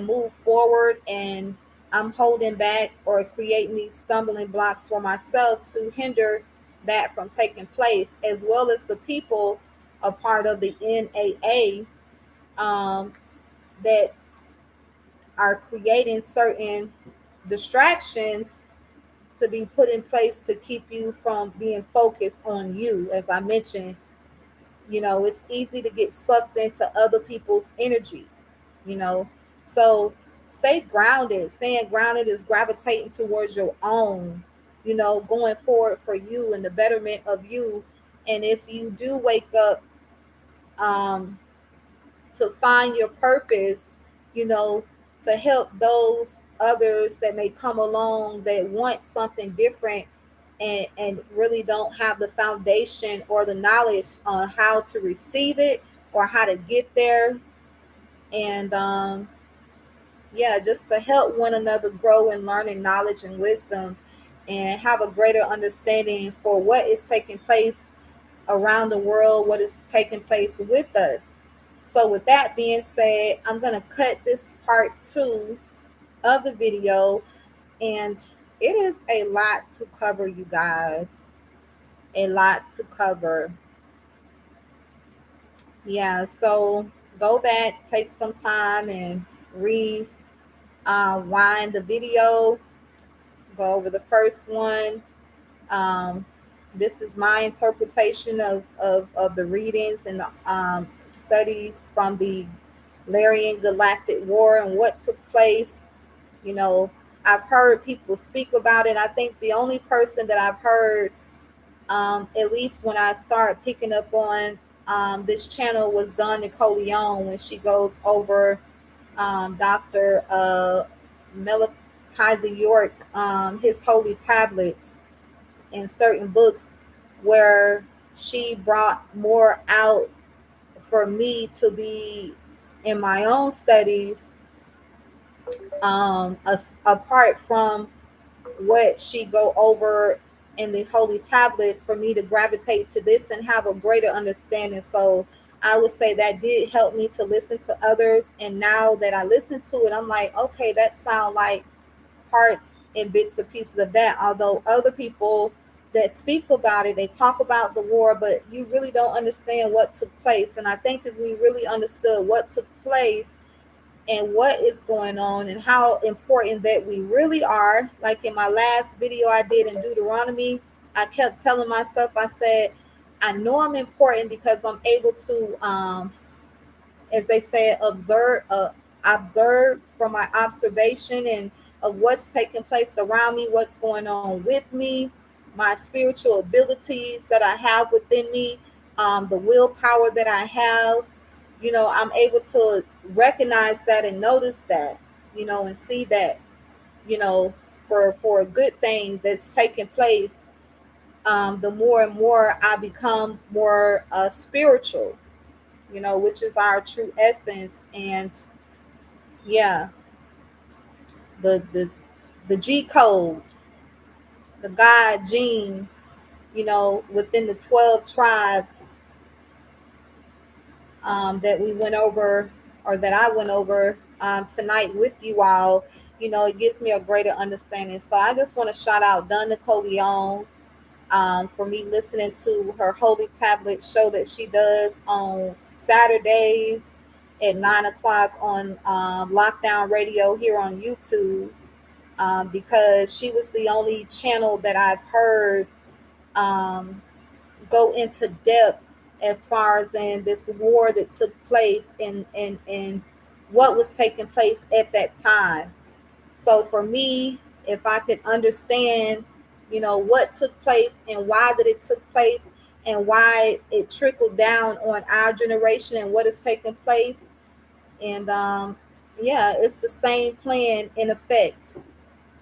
move forward, and I'm holding back or create me stumbling blocks for myself to hinder that from taking place, as well as the people a part of the NAA, that are creating certain distractions to be put in place to keep you from being focused on you. As I mentioned, it's easy to get sucked into other people's energy, you know. So stay grounded. Staying grounded is gravitating towards your own, going forward for you and the betterment of you. And if you do wake up, um, to find your purpose, you know, to help those others that may come along that want something different, and really don't have the foundation or the knowledge on how to receive it or how to get there. And yeah, just to help one another grow in learning, knowledge, and wisdom, and have a greater understanding for what is taking place around the world, what is taking place with us. So, with that being said, I'm going to cut this part two of the video, and it is a lot to cover, you guys. A lot to cover. Yeah, so go back, take some time, and rewind the video, go over the first one. Um, this is my interpretation of the readings and the studies from the Lyrian Galactic War and what took place. You know, I've heard people speak about it. I think the only person that I've heard, at least when I started picking up on this channel, was Don Nicoleon, when she goes over Dr. Malachi York, his holy tablets in certain books, where she brought more out for me to be in my own studies, apart from what she go over in the holy tablets, for me to gravitate to this and have a greater understanding. So I would say that did help me to listen to others, and now that I listen to it, I'm like, okay, that sound like parts and bits and pieces of that. Although other people that speak about it, they talk about the war, but you really don't understand what took place. And I think if we really understood what took place and what is going on and how important that we really are, like in my last video I did in Deuteronomy, I kept telling myself, I said, I know I'm important because I'm able to, as they say, observe from my observation and of what's taking place around me, what's going on with me, my spiritual abilities that I have within me, the willpower that I have. I'm able to recognize that and notice that, and see that, you know, for a good thing that's taking place. The more and more I become more spiritual, which is our true essence. And yeah, the the the G code, the God gene, within the 12 tribes, that we went over, or that I went over tonight with you all. It gives me a greater understanding. So I just want to shout out Don Nicoleon, for me listening to her Holy Tablet show that she does on Saturdays at 9 o'clock on Lockdown Radio here on YouTube, because she was the only channel that I've heard um, go into depth as far as in this war that took place, and what was taking place at that time. So for me, if I could understand, what took place and why did it took place, and why it trickled down on our generation and what is taking place. And yeah, it's the same plan in effect,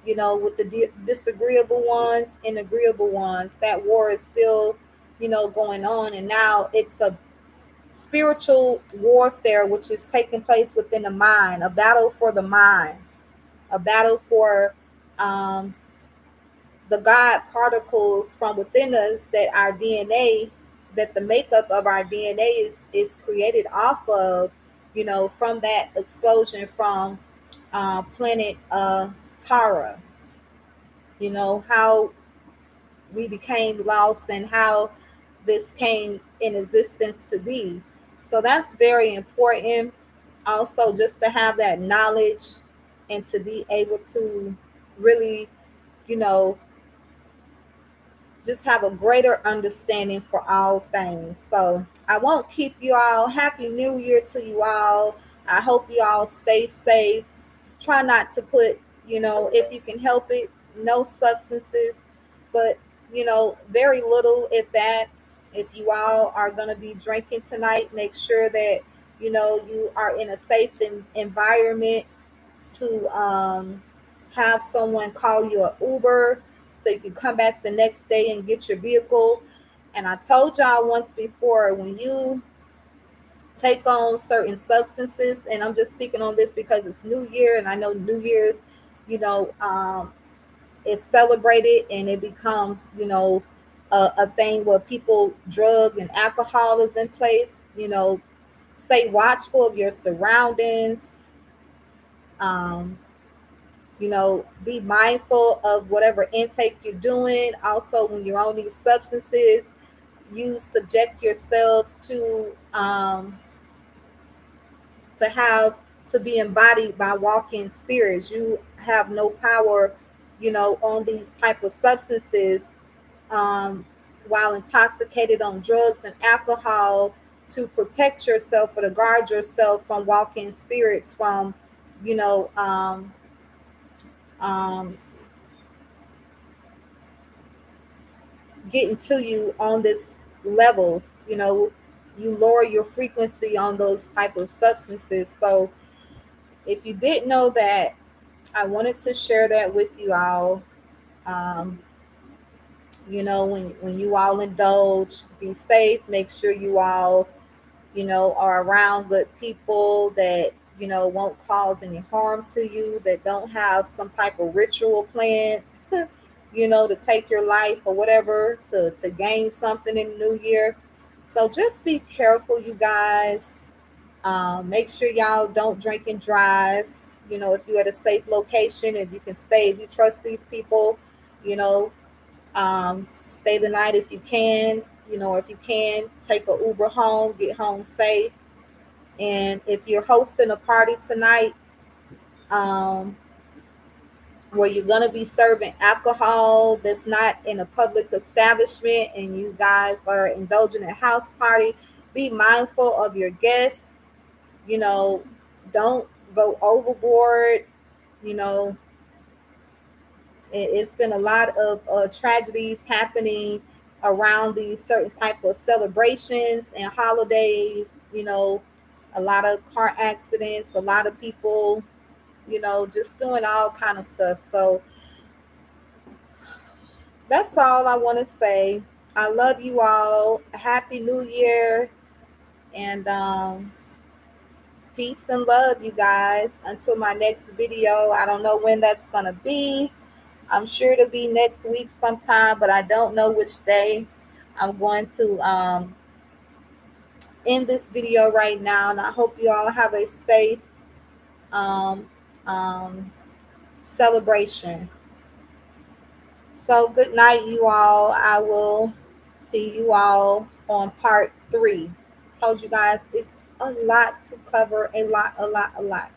with the disagreeable ones and agreeable ones. That war is still, going on. And now it's a spiritual warfare, which is taking place within the mind, a battle for the mind, a battle for um, the God particles from within us, that our DNA, that the makeup of our DNA is created off of, from that explosion from planet Tara. How we became lost and how this came in existence to be. So that's very important. Also, just to have that knowledge and to be able to really, you know, just have a greater understanding for all things. So I won't keep you all. Happy New Year to you all. I hope you all stay safe. Try not to put, if you can help it, no substances, but, very little, if that. If you all are going to be drinking tonight, make sure that, you are in a safe environment to have someone call you an Uber so you can come back the next day and get your vehicle. And I told y'all once before, when you take on certain substances, and I'm just speaking on this because it's New Year, and I know New Year's, you know, um, is celebrated and it becomes, a thing where people, drug and alcohol is in place. Stay watchful of your surroundings. Um, be mindful of whatever intake you're doing. Also, when you're on these substances, you subject yourselves to have to be embodied by walking spirits. You have no power, on these type of substances, um, while intoxicated on drugs and alcohol, to protect yourself or to guard yourself from walking spirits, from you know um, getting to you on this level. You lower your frequency on those type of substances. So if you didn't know that, I wanted to share that with you all. um, when you all indulge, be safe. Make sure you all, are around good people that, won't cause any harm to you, that don't have some type of ritual plan, to take your life or whatever, to gain something in the new year. So just be careful, you guys. Make sure y'all don't drink and drive. If you're at a safe location and you can stay, if you trust these people, you know, stay the night if you can. Or if you can, take a Uber home, get home safe. And if you're hosting a party tonight, um, where you're going to be serving alcohol that's not in a public establishment, and you guys are indulging in a house party, be mindful of your guests. you know don't go overboard. you know it's been a lot of tragedies happening around these certain type of celebrations and holidays. A lot of car accidents, a lot of people, just doing all kind of stuff. So that's all I want to say. I love you all. Happy New Year. And peace and love, you guys. Until my next video. I don't know when that's going to be. I'm sure it'll be next week sometime, but I don't know which day. I'm going to end this video right now. And I hope you all have a safe um, um, celebration. So good night, you all. I will see you all on part 3. Told you guys it's a lot to cover, a lot, a lot, a lot.